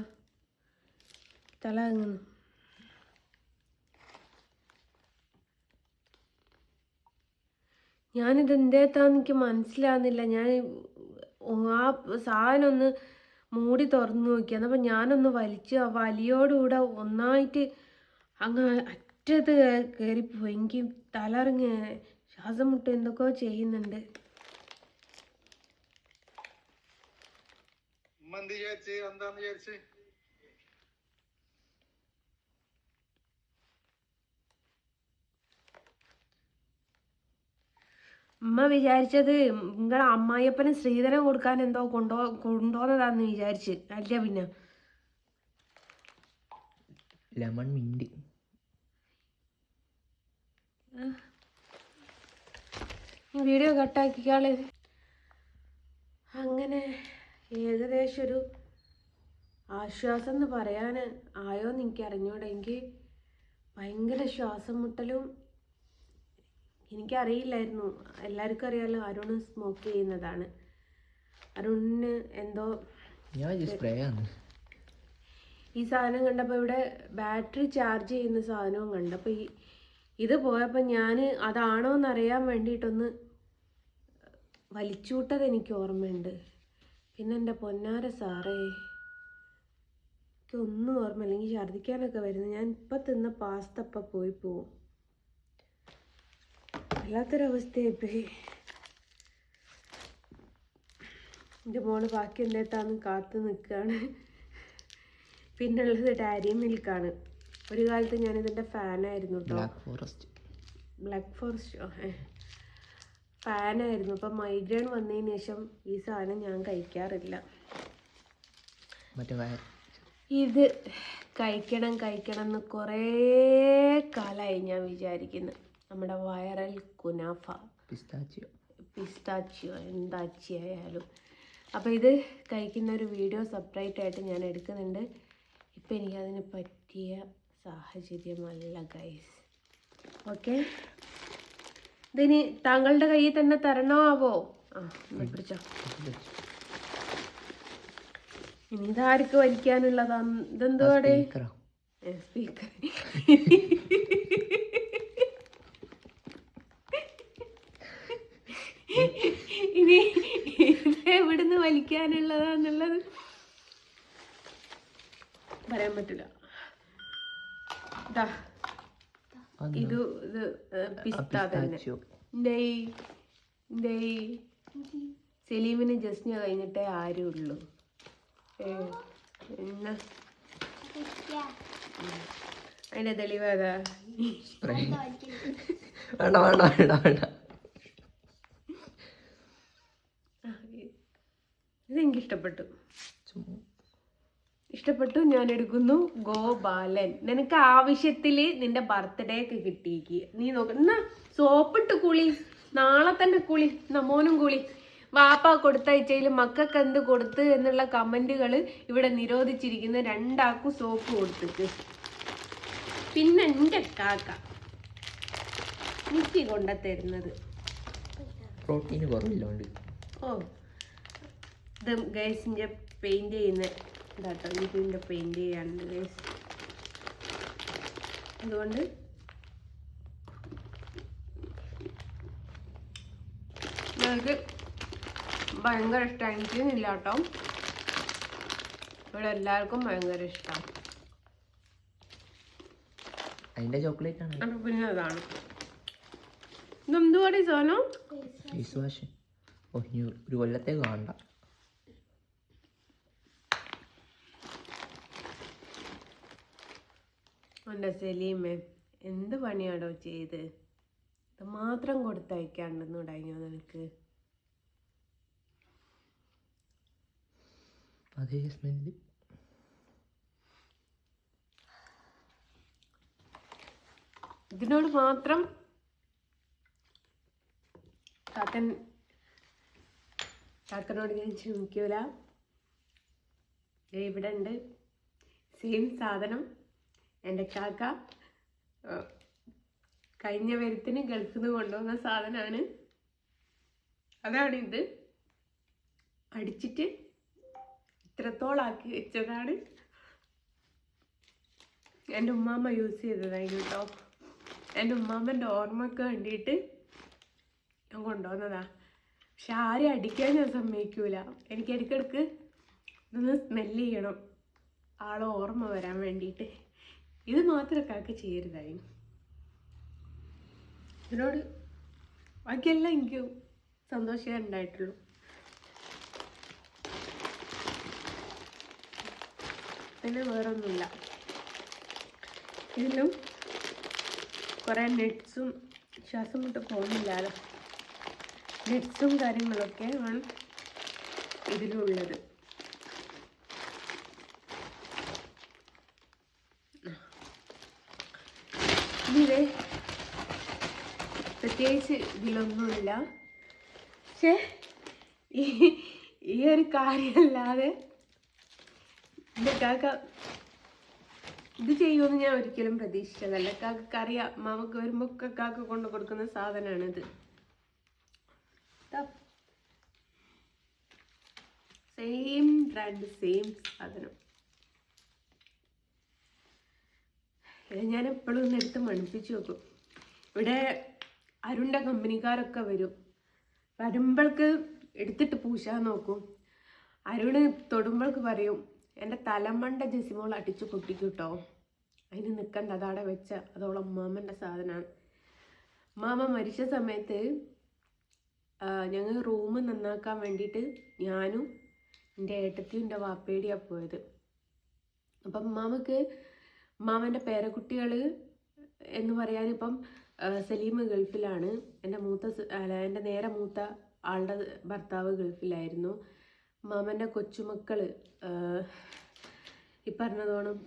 തല അങ്ങുന്നു ഞാനിത് എന്തേത്താന്ന് എനിക്ക് മനസ്സിലാവുന്നില്ല. ഞാൻ ആ സാധനം ഒന്ന് മൂടി തുറന്നു നോക്കി. എന്നപ്പോൾ ഞാനൊന്ന് വലിച്ചു ആ വലിയോടുകൂടെ ഒന്നായിട്ട് അങ്ങ് അറ്റത്ത് കയറിപ്പോയി. എനിക്ക് തലറിങ്ങ ശ്വാസം മുട്ട് എന്തൊക്കെയോ ചെയ്യുന്നുണ്ട്. ഉമ്മ വിചാരിച്ചത് നിങ്ങളെ അമ്മായിയപ്പന് ശ്രീധരൻ കൊടുക്കാൻ എന്തോ കൊണ്ടുപോകുന്നതാന്ന് വിചാരിച്ച്. അല്ല പിന്നെ ലെമൺ മിന്റ് വീഡിയോ കട്ടാക്കിക്കാളെ. അങ്ങനെ ഏകദേശം ഒരു ആശ്വാസം എന്ന് പറയാൻ ആയോന്ന് എനിക്ക് അറിഞ്ഞൂടെ. എനിക്ക് ഭയങ്കര ശ്വാസം മുട്ടലും. എനിക്കറിയില്ലായിരുന്നു. എല്ലാവർക്കും അറിയാമല്ലോ അരുൺ സ്മോക്ക് ചെയ്യുന്നതാണ്. അരുണിന് എന്തോ ഈ സാധനം കണ്ടപ്പോൾ ഇവിടെ ബാറ്ററി ചാർജ് ചെയ്യുന്ന സാധനവും കണ്ടപ്പോൾ ഇത് പോയപ്പോൾ ഞാൻ അതാണോ എന്നറിയാൻ വേണ്ടിയിട്ടൊന്ന് വലിച്ചൂട്ടത് എനിക്ക് ഓർമ്മയുണ്ട്. പിന്നെ എൻ്റെ പൊന്നാര സാറേ എനിക്കൊന്നും ഓർമ്മയില്ല. എനിക്ക് ഛർദ്ദിക്കാനൊക്കെ വരുന്നു. ഞാൻ ഇപ്പം തിന്ന പാസ്ത അപ്പം പോവും. വല്ലാത്തൊരവസ്ഥയായിപ്പോയി. എൻ്റെ മോള് ബാക്കി എന്തേത്താന്ന് കാത്തു നിൽക്കുകയാണ്. പിന്നുള്ളത് ഡയറി മിൽക്കാണ്. ഒരു കാലത്ത് ഞാനിതിൻ്റെ ഫാനായിരുന്നു കേട്ടോ. ബ്ലാക്ക് ഫോറസ്റ്റ് ഫാനായിരുന്നു. അപ്പം മൈഗ്രെയിൻ വന്നതിന് ശേഷം ഈ സാധനം ഞാൻ കഴിക്കാറില്ല. ഇത് കഴിക്കണം എന്ന് കുറേ കാലമായി ഞാൻ വിചാരിക്കുന്നു. നമ്മുടെ വൈറൽ കുനാഫ പിസ്താച്ചിയോ എന്താച്ചിയായാലും. അപ്പോൾ ഇത് കഴിക്കുന്ന ഒരു വീഡിയോ സെപ്പറേറ്റ് ആയിട്ട് ഞാൻ എടുക്കുന്നുണ്ട്. ഇപ്പം എനിക്കതിന് പറ്റിയ സാഹചര്യമല്ല ഗൈസ്. ഓക്കെ, ഇതിന് താങ്കളുടെ കയ്യിൽ തന്നെ തരണമാവോ? പിടിച്ചോ. ഇനി ഇതാർക്ക് വലിക്കാനുള്ളതാ? ഇതെന്തുവാടേ? സ്പീക്കർ. ഇനി എവിടുന്ന് വലിക്കാനുള്ളതാന്നുള്ളത് പറയാൻ പറ്റില്ല. ഇത് പിസ്ത തന്നെ. സെലീമിന് ജസ്റ്റിന് കഴിഞ്ഞിട്ടേ ആരും ഉള്ളൂ. പിന്നെ അതിന്റെ തെളിവാതാ. ഇതെനിക്ക് ഇഷ്ടപ്പെട്ടു. ഞാൻ എടുക്കുന്നു. ഗോപാലൻ, നിനക്ക് ആവശ്യത്തിൽ നിന്റെ ബർത്ത്ഡേക്ക് കിട്ടിയേക്ക്. നീ നോക്ക. എന്നാ സോപ്പിട്ട് കുളി, നാളെ തന്നെ കുളി. മോനും കുളി. വാപ്പ കൊടുത്തയച്ചതിൽ മക്കൾക്ക് എന്ത് കൊടുത്ത് എന്നുള്ള കമന്റുകൾ ഇവിടെ നിരോധിച്ചിരിക്കുന്ന. രണ്ടാൾക്കും സോപ്പ് കൊടുത്തിട്ട്. പിന്നെ എൻ്റെ കാക്ക മിച്ചി കൊണ്ട തരുന്നത്. പ്രോട്ടീന് കുറവില്ലോണ്ട്. ഓ ഇത് ഗൈസിൻ്റെ പെയിൻറ് ചെയ്യുന്ന ഇതാട്ടോ, ഇതിൻ്റെ പെയിൻറ് ചെയ്യാനുണ്ട് ഗൈസ്. അതുകൊണ്ട് ഞങ്ങൾക്ക് ഭയങ്കര ഇഷ്ടമാണ്. എനിക്കൊന്നുമില്ല കേട്ടോ, ഇവിടെ എല്ലാവർക്കും ഭയങ്കര ഇഷ്ടമാണ്. അതിന്റെ ചോക്ലേറ്റ് ആണ്. പിന്നെ അതാണ് ഇതെന്തുവാടി സാധനം? Face wash. ഓ ഇനി ഒരു കൊല്ലത്തേക്ക് വേണ്ട. എൻ്റെ സലീമേ എന്ത് പണിയാടോ ചെയ്ത്? ഇത് മാത്രം കൊടുത്തയക്കാണ്ടെന്ന് തുടങ്ങിയോ നിനക്ക്? അതേ സ്മെല്ല്. ഇതിനോട് മാത്രം കാക്കനോട് ഞാൻ ക്ഷമിക്കൂല. ഇവിടെ ഉണ്ട് സെയിം സാധനം. എൻ്റെ കാക്ക കഴിഞ്ഞ വരുത്തിന് ഗൾഫിൽ നിന്ന് കൊണ്ടുവന്ന സാധനമാണ്. അതാണ് ഇത്. അടിച്ചിട്ട് ഇത്രത്തോളാക്കി വെച്ചതാണ്. എൻ്റെ ഉമ്മാമ്മ യൂസ് ചെയ്തതായിരുന്നു കേട്ടോ. എൻ്റെ ഉമ്മാമ്മൻ്റെ ഓർമ്മയ്ക്ക് വേണ്ടിയിട്ട് ഞാൻ കൊണ്ടുവന്നതാ. പക്ഷെ ആരെയും അടിക്കാൻ ഞാൻ സമ്മതിക്കൂല. എനിക്ക് ഇടയ്ക്കിടയ്ക്ക് ഇതൊന്ന് സ്മെല്ല് ചെയ്യണം, ആളെ ഓർമ്മ വരാൻ വേണ്ടിയിട്ട്. ഇത് മാത്രമൊക്കെ ആക്കി ചെയ്യരുതായിരുന്നു. ഇതിനോട് ബാക്കിയെല്ലാം എനിക്ക് സന്തോഷമേ ഉണ്ടായിട്ടുള്ളൂ. പിന്നെ വേറൊന്നുമില്ല. ഇതിലും കുറേ നെറ്റ്സും, ശ്വാസം മുട്ട് പോകുന്നില്ലല്ലോ, നെറ്റ്സും കാര്യങ്ങളൊക്കെ ആണ് ഇതിലുള്ളത്. ഇതിലെ പ്രത്യേകിച്ച് ഇതിലൊന്നുമില്ല. പക്ഷേ ഈ ഒരു കാര്യമല്ലാതെ എൻ്റെ കാക്ക ഇത് ചെയ്യുമെന്ന് ഞാൻ ഒരിക്കലും പ്രതീക്ഷിച്ചതല്ല. കാക്കക്ക് അറിയാം, മാമക്ക് വരുമ്പോൾ കാക്ക കൊണ്ട് കൊടുക്കുന്ന സാധനമാണിത്. സെയിം ബ്രാൻഡ്, സെയിം സാധനം. ഇത് ഞാൻ എപ്പോഴും ഒന്ന് എടുത്ത് മണപ്പിച്ച് വെക്കും. ഇവിടെ അരുണിൻ്റെ കമ്പനിക്കാരൊക്കെ വരും. വരുമ്പോൾക്ക് എടുത്തിട്ട് പൂശാൻ നോക്കും. അരുണ് തൊടുമ്പോൾക്ക് പറയും, എൻ്റെ തലമണ്ട ജെസിമോൾ അടിച്ചു പൊട്ടിക്കും കേട്ടോ, അതിന് നിൽക്കണ്ട, അതവിടെ വെച്ച അതോളം മാമൻ്റെ സാധനമാണ്. മാമ മരിച്ച സമയത്ത് ഞങ്ങൾ റൂം നന്നാക്കാൻ വേണ്ടിയിട്ട് ഞാനും എൻ്റെ ഏട്ടത്തിയും എൻ്റെ വാപ്പേടിയാണ് പോയത്. അപ്പം മാമൻ്റെ പേരക്കുട്ടികൾ എന്ന് പറയാനിപ്പം സലീം ഗൾഫിലാണ്. എൻ്റെ നേരെ മൂത്ത ആളുടെ ഭർത്താവ് ഗൾഫിലായിരുന്നു. മാമൻ്റെ കൊച്ചുമക്കൾ ഈ പറഞ്ഞതോണം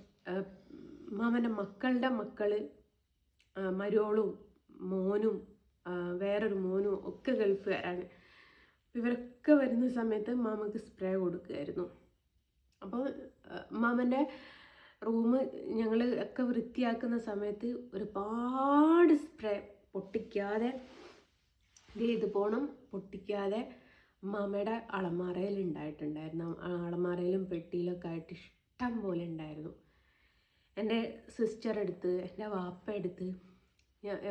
മാമൻ്റെ മക്കളുടെ മക്കൾ, മരോളും മോനും വേറൊരു മോനും ഒക്കെ ഗൾഫുകാരാണ്. ഇവരൊക്കെ വരുന്ന സമയത്ത് മാമക്ക് സ്പ്രേ കൊടുക്കുമായിരുന്നു. അപ്പോൾ മാമൻ്റെ റൂം ഞങ്ങൾ ഒക്കെ വൃത്തിയാക്കുന്ന സമയത്ത് ഒരുപാട് സ്പ്രേ പൊട്ടിക്കാതെ ഇത് പോണം പൊട്ടിക്കാതെ മാമയുടെ അളമാറയിൽ ഉണ്ടായിട്ടുണ്ടായിരുന്നു. അളമാറയിലും പെട്ടിയിലൊക്കെ ആയിട്ട് ഇഷ്ടം പോലെ ഉണ്ടായിരുന്നു. എൻ്റെ സിസ്റ്റർ എടുത്ത്, എൻ്റെ വാപ്പ എടുത്ത്,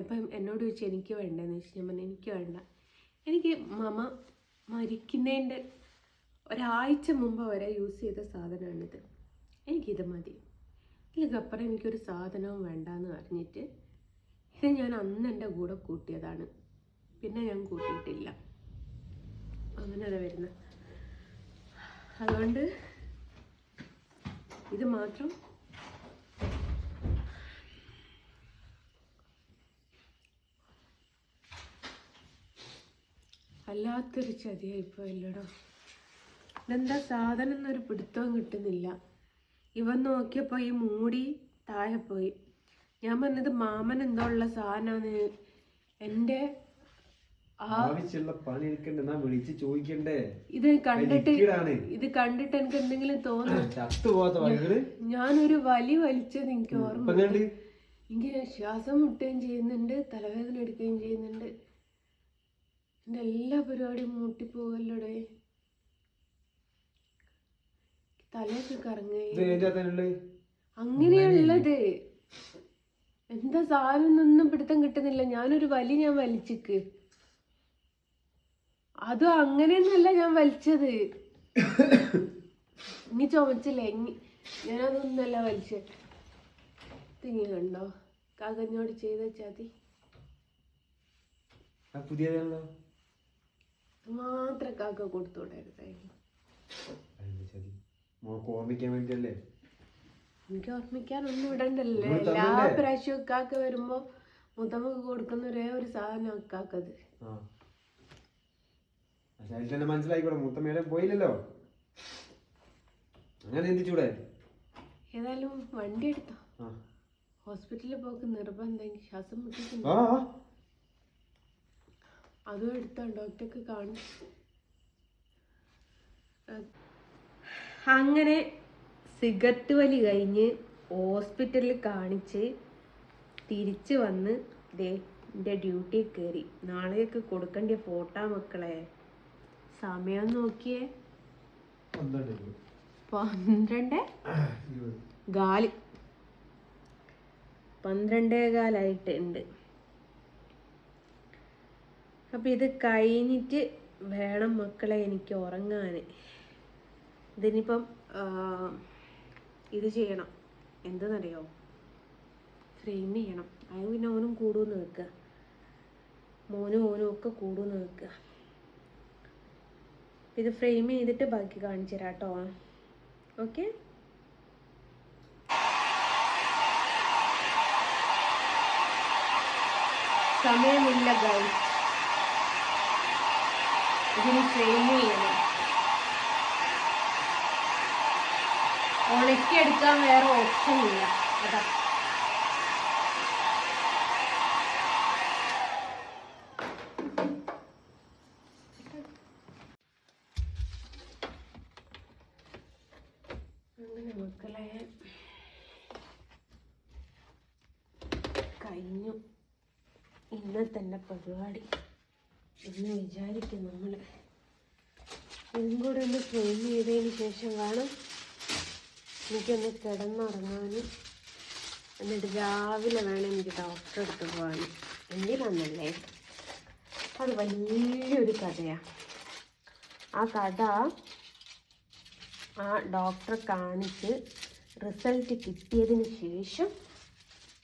അപ്പം എന്നോട് ചോദിച്ചു എനിക്ക് വേണ്ടതെന്ന് ചോദിച്ചു. ഞാൻ പറഞ്ഞു എനിക്ക് വേണ്ട, എനിക്ക് മാമ മരിക്കുന്നതിൻ്റെ ഒരാഴ്ച മുമ്പ് വരെ യൂസ് ചെയ്ത സാധനമാണിത്, എനിക്കിത് മതി, ഇതിലപ്പുറം എനിക്കൊരു സാധനവും വേണ്ടെന്ന് പറഞ്ഞിട്ട് ഇത് ഞാൻ അന്ന് എൻ്റെ കൂടെ കൂട്ടിയതാണ്. പിന്നെ ഞാൻ കൂട്ടിയിട്ടില്ല. അങ്ങനെയാണ് വരുന്നത്. അതുകൊണ്ട് ഇത് മാത്രം വല്ലാത്തൊരു ചതിയായിപ്പോയില്ലടോ. ഇതെന്താ സാധനം എന്നൊരു പിടുത്തവും കിട്ടുന്നില്ല. ഇവൻ നോക്കിയപ്പോൾ ഈ മൂടി താഴെ പോയി. ഞാൻ പറഞ്ഞത് മാമൻ എന്തോ ഉള്ള സാധനമാണ്. എൻ്റെ ഇത് കണ്ടിട്ട് എനിക്ക് എന്തെങ്കിലും തോന്നുന്നു. ഞാനൊരു വലിച്ചത് എനിക്ക് ഓർമ്മ. എനിക്ക് ശ്വാസം മുട്ടുകയും ചെയ്യുന്നുണ്ട്, തലവേദന എടുക്കുകയും ചെയ്യുന്നുണ്ട്. എൻ്റെ എല്ലാ പരിപാടിയും മുട്ടിപ്പോകല്ലോടെ. തലയൊക്കെ കറങ്ങുകയും ഇത് അതിൻ്റെ അകത്താണുള്ളത്. അങ്ങനെയുള്ളത്. എന്താ സാധനം ഒന്നും പിടുത്തം കിട്ടുന്നില്ല. ഞാനൊരു ഞാൻ വലിച്ചിക്ക്. അതും അങ്ങനെയൊന്നല്ല ഞാൻ വലിച്ചത്. ഇനി ചുമച്ചില്ലേ, ഞാനതൊന്നല്ല വലിച്ചത്. തിങ്ങി കണ്ടോ, കാക്കഞ്ഞോട് ചെയ്ത് വെച്ചാതി പുതിയതാണല്ലോ. മാത്രം കാക്ക കൊടുത്തുവിടായിരുന്നു. മോക്ക് ഓർമ്മിക്കാൻ വേണ്ടിയല്ലേ? എനിക്ക് ഓർമ്മിക്കാനൊന്നും ഇടണ്ടല്ലേ. എല്ലാ പ്രാവശ്യവും കാക്ക വരുമ്പോ മുത്തമ്മക്ക് കൊടുക്കുന്ന ഒരേ ഒരു സാധനം കാക്കത്. അതിൽ തന്നെ മനസ്സിലായിക്കോട്ടെ, മുത്തമ്മയുടെ പോയില്ലല്ലോ. അങ്ങനെ എന്തിച്ചൂടെ? ഏതായാലും വണ്ടി എടുത്തോ. ഹോസ്പിറ്റലിൽ പോക്ക് നിർബന്ധം. ശ്വാസം മുട്ടിക്കുന്നു. അതും എടുത്തോ, ഡോക്ടർക്ക് കാണും. അങ്ങനെ സിഗരറ്റ് വലി കഴിഞ്ഞ് ഹോസ്പിറ്റലിൽ കാണിച്ച് തിരിച്ച് വന്ന് ദേ എൻ്റെ ഡ്യൂട്ടി കയറി. നാളെയൊക്കെ കൊടുക്കേണ്ട ഫോട്ടോ മക്കളെ. സമയം നോക്കിയേ, 12:15 അപ്പം ഇത് കഴിഞ്ഞിട്ട് വേണം മക്കളെ എനിക്ക് ഉറങ്ങാൻ. ഇതിനിപ്പം ഇത് ചെയ്യണം, എന്തെന്നറിയോ, ഫ്രെയിം ചെയ്യണം. അത് പിന്നെ ഓനും കൂടുമെന്ന് വെക്കുക, മോനും ഒക്കെ കൂടുമെന്ന് വെക്കുക. ഇത് ഫ്രെയിം ചെയ്തിട്ട് ബാക്കി കാണിച്ചു തരാം കേട്ടോ. ഓക്കെ, സമയമില്ല ഗൈസ്, ഇതിന് ഫ്രെയിം ചെയ്യണം. ഉണക്കിയെടുക്കാൻ വേറെ ഓപ്ഷൻ ഇല്ല. അതാ അങ്ങനെ മക്കളെ കഴിഞ്ഞു ഇന്നത്തെ എൻ്റെ പരിപാടി എന്ന് വിചാരിക്കും നമ്മൾ. ഇതും കൂടെ ഒന്ന് ഫ്രെയിം ചെയ്തതിന് ശേഷം വേണം എനിക്കൊന്ന് കിടന്നുറങ്ങാനും. എന്നിട്ട് രാവിലെ വേണം എനിക്ക് ഡോക്ടറെ അടുത്ത് പോകാനും. എന്തിനാന്നല്ലേ, അത് വലിയൊരു കഥയാണ്. ആ കഥ ആ ഡോക്ടറെ കാണിച്ച് റിസൾട്ട് കിട്ടിയതിന് ശേഷം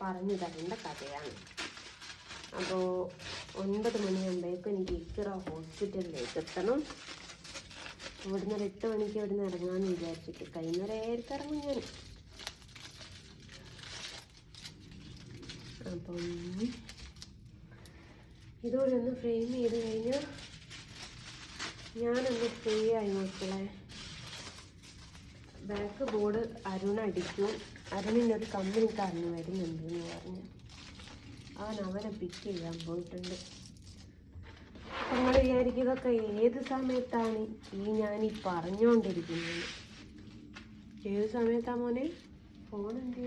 പറഞ്ഞു തരേണ്ട കഥയാണ്. അപ്പോൾ 9 മണിയാകുമ്പോഴേക്കും എനിക്ക് ഇക്കറ ഹോസ്പിറ്റലിലേക്ക് എത്തണം. ഇവിടുന്ന് ഒരു 8 മണിക്ക് ഇവിടുന്ന് ഇറങ്ങാമെന്ന് വിചാരിച്ചിട്ട് കഴിയുന്നവരെ ഇറങ്ങും ഞാൻ. അപ്പം ഇതോടെ ഒന്ന് ഫ്രെയിം ചെയ്ത് കഴിഞ്ഞാൽ ഞാനൊന്ന് ഫ്രീ ആയി മക്കളെ. Back board അരുണടിക്കും. അരുണിൻ്റെ ഒരു കമ്പനിക്കാരന് വരുന്നുണ്ടെന്ന് പറഞ്ഞ് അവനെ പിക്ക് ചെയ്യാൻ പോയിട്ടുണ്ട്. അപ്പം നിങ്ങൾ വിചാരിക്കും ഇതൊക്കെ ഏത് സമയത്താണ് ഞാനീ പറഞ്ഞുകൊണ്ടിരിക്കുന്നത്? ഏത് സമയത്താ മോനെ? ഫോണുണ്ട്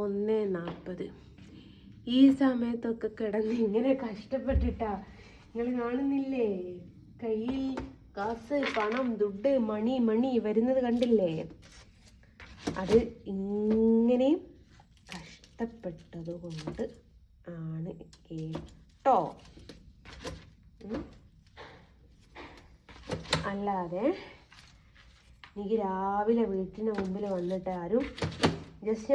1:40. ഈ സമയത്തൊക്കെ കിടന്ന് ഇങ്ങനെ കഷ്ടപ്പെട്ടിട്ടാ നിങ്ങൾ കാണുന്നില്ലേ? കയ്യിൽ കാസ്, പണം, ദുഡ്, മണി വരുന്നത് കണ്ടില്ലേ? അത് ഇങ്ങനെ കഷ്ടപ്പെട്ടത് കൊണ്ട് ആണ് കേട്ടോ. അല്ലാതെ എനിക്ക് രാവിലെ വീട്ടിന് മുമ്പിൽ വന്നിട്ട് ആരും ജസ്ന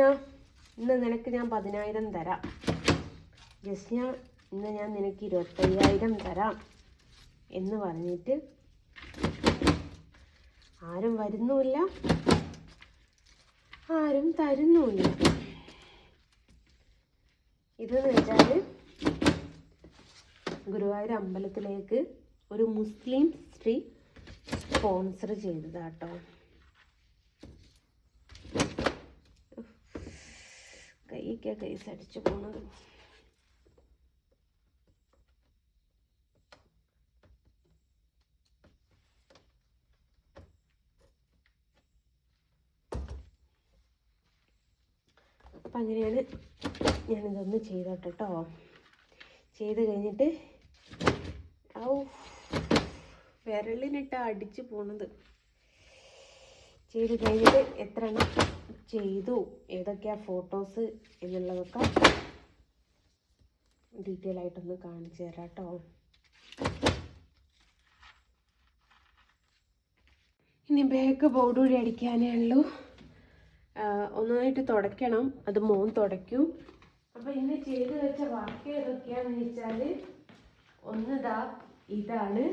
ഇന്ന് നിനക്ക് ഞാൻ 10,000 തരാം, ജസ്ന ഇന്ന് ഞാൻ നിനക്ക് 25,000 തരാം എന്ന് പറഞ്ഞിട്ട് ആരും വരുന്നുമില്ല, ആരും തരുന്നുമില്ല. ഇതെന്ന് വെച്ചാൽ ഗുരുവായൂർ അമ്പലത്തിലേക്ക് ഒരു മുസ്ലിം സ്ത്രീ സ്പോൺസർ ചെയ്തതാട്ടോ. കൈക്ക് കേസ് അടിച്ചു പോണത്. അപ്പം അങ്ങനെയാണ് ഞാനിതൊന്ന് ചെയ്തോട്ടെ കേട്ടോ. ചെയ്ത് കഴിഞ്ഞിട്ട് വിരലിനിട്ട് അടിച്ച് പോണത്. ചെയ്ത് കഴിഞ്ഞിട്ട് എത്ര എണ്ണം ചെയ്തു, ഏതൊക്കെയാ ഫോട്ടോസ് എന്നുള്ളതൊക്കെ ഡീറ്റെയിൽ ആയിട്ടൊന്ന് കാണിച്ചു തരാം കേട്ടോ. ഇനി ബാക്ക് ബോർഡ് കൂടി അടിക്കാനേ ഉള്ളൂ. ഒന്നായിട്ട് തുടയ്ക്കണം, അത് മോൻ തുടയ്ക്കും. അപ്പോൾ ഇന്ന് ചെയ്ത് വെച്ച ബാക്കി ഏതൊക്കെയാണെന്ന് വെച്ചാൽ, ഒന്നിതാ ഇതാണ്,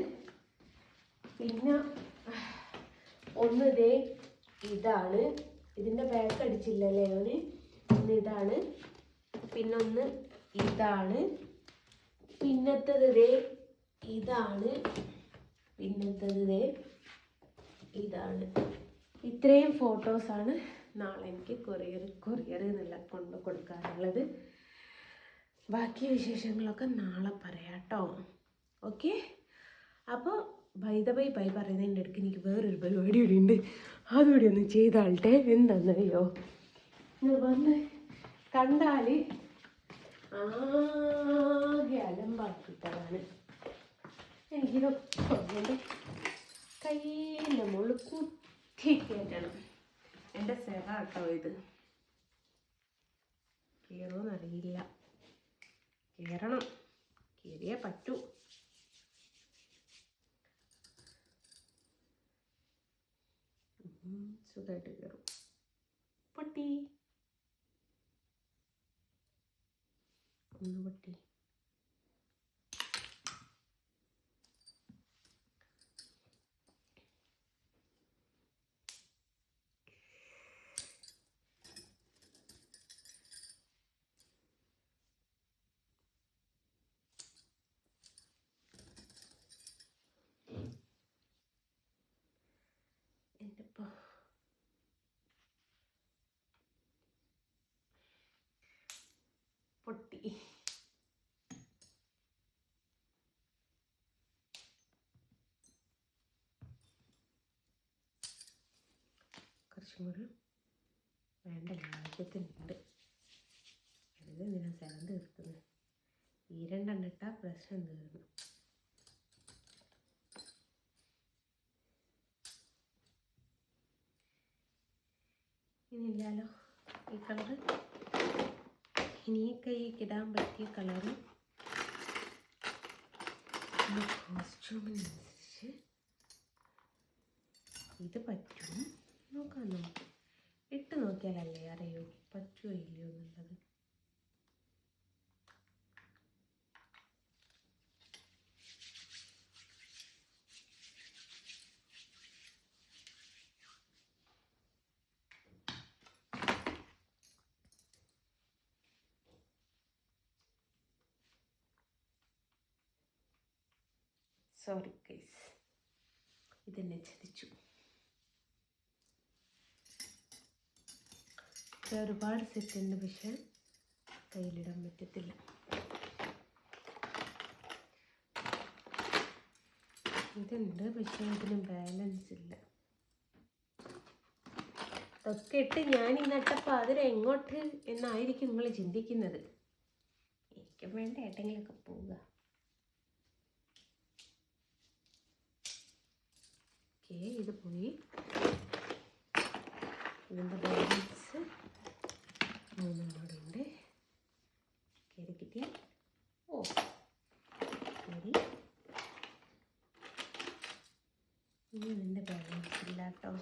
പിന്നെ ഒന്നിതേ ഇതാണ്, ഇതിൻ്റെ ബാക്ക് അടിച്ചില്ലല്ലേ അവന്, ഒന്നിതാണ്, പിന്നൊന്ന് ഇതാണ്, പിന്നത്തത് ദേ ഇതാണ്, പിന്നത്തത് ദേ ഇതാണ്. ഇത്രയും ഫോട്ടോസാണ് നാളെ എനിക്ക് കൊറിയർ എന്നുള്ള കൊണ്ട് കൊടുക്കാനുള്ളത്. ബാക്കി വിശേഷങ്ങളൊക്കെ നാളെ പറയാം കേട്ടോ. ഓക്കെ, അപ്പോൾ ബൈ പറയുന്നതിൻ്റെ ഇടയ്ക്ക് എനിക്ക് വേറൊരു പരിപാടി കൂടി ഉണ്ട്, അതുകൂടി ഒന്ന് ചെയ്താൾട്ടെ. എന്താണെന്നറിയോ, നിങ്ങൾ വന്ന് കണ്ടാൽ ആകെ അലമ്പാക്കിയിട്ടതാണ്. എനിക്കിതൊക്കെ കയ്യിൻ്റെ മുകളിൽ കുത്തി കയറ്റണം. എൻ്റെ സെറ കേട്ടോ ഇത്. കയറുമെന്നറിയില്ല, കയറണം, കയറിയേ പറ്റൂ. സുഖമായിട്ട് കയറും. പൊട്ടി ഒന്ന് പൊട്ടി. പൊട്ടി. കുറച്ചും കൂടി വേണ്ട ആവശ്യത്തിനുണ്ട്. ഇത് എന്തിനാ സ്ഥലം തീർക്കുന്നത്? ഈ രണ്ടെണ്ണിട്ടാൽ പ്രശ്നം തീർന്നു. ഇനിയില്ലാലോ ഈ കളറ്. ഇനി ഈ കൈക്ക് ഇടാൻ പറ്റിയ കളറ് കോസ്റ്റ്യൂമിനനുസരിച്ച് ഇത് പറ്റും. നോക്കാം, നോക്കാം, ഇട്ട് നോക്കിയാലല്ലേ അറിയൂ പറ്റുമോ ഇല്ലയോ എന്നുള്ളത്. സോറി ഗൈസ്, ഇതെന്നെ ചതിച്ചു. ഒരുപാട് സെറ്റുണ്ട്, പക്ഷെ കയ്യിലിടാൻ പറ്റത്തില്ല. ഇതുണ്ട്, പക്ഷെ ഇതിന് ബാലൻസ് ഇല്ല. ഇതൊക്കെ ഇട്ട് ഞാൻ ഈ നട്ടപ്പോൾ അതിലെങ്ങോട്ട് എന്നായിരിക്കും നിങ്ങൾ ചിന്തിക്കുന്നത്. എനിക്കും വേണ്ട ഏട്ടെങ്കിലൊക്കെ പോവുക. ഇത് പോയി. ഇതിൻ്റെ ബാലൻസ് 3 കൂടെ ഉണ്ട്. കയറി കിട്ടിയാൽ ഓ കയറി. ഇനി ഇതിൻ്റെ ബാലൻസ് ഇല്ല കേട്ടോ.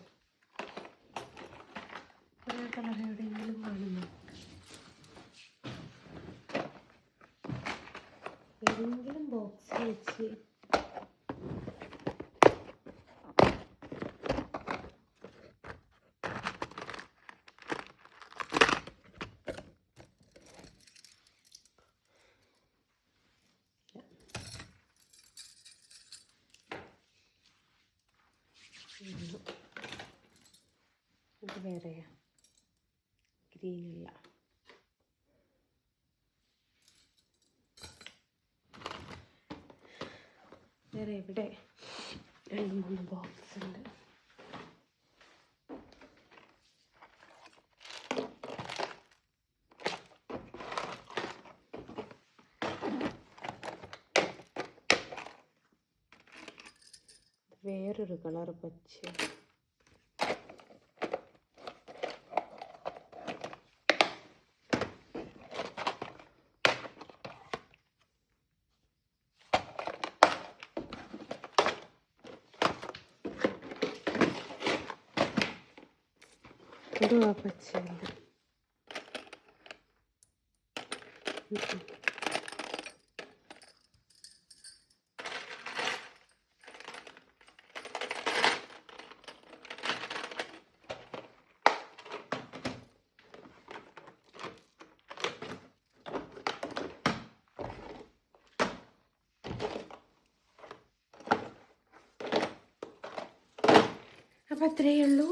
കുറേ കളർ എവിടെയെങ്കിലും കാണുന്നു. ഏതെങ്കിലും ബോക്സ് വെച്ച് ഇത് വേറെയാ, ഗ്രീനില്ല. വേറെ ഇവിടെ 2-3 ബോക്സ് ഉണ്ട്. വേറൊരു കളർ പച്ച. ഇതുവാ പച്ചയല്ല. അപ്പം അത്രയേ ഉള്ളൂ.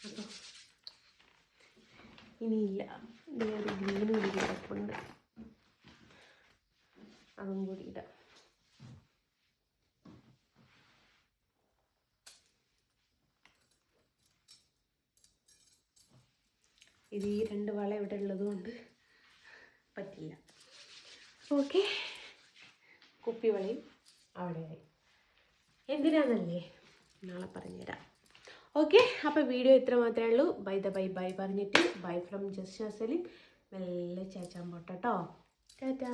അപ്പം ഇനിയില്ല, ഇനി ഒരു ഗ്രീനും കൂടി കിടപ്പുണ്ട്, അതും കൂടി ഇടാം. ഇത് ഈ 2 വള ഇവിടെ ഉള്ളത് കൊണ്ട് പറ്റില്ല. ഓക്കെ, കുപ്പിവളയും അവിടെയായി. എന്തിനാന്നല്ലേ നാളെ പറഞ്ഞുതരാം. ഓക്കെ, അപ്പോൾ വീഡിയോ ഇത്ര മാത്രമേ ഉള്ളൂ. ബൈ പറഞ്ഞിട്ട് ബൈ ഫ്രം ജസ്റ്റ് സലീം. മെല്ലെ ചേച്ചാൻ പോട്ടെ കേട്ടോ. ടാറ്റാ.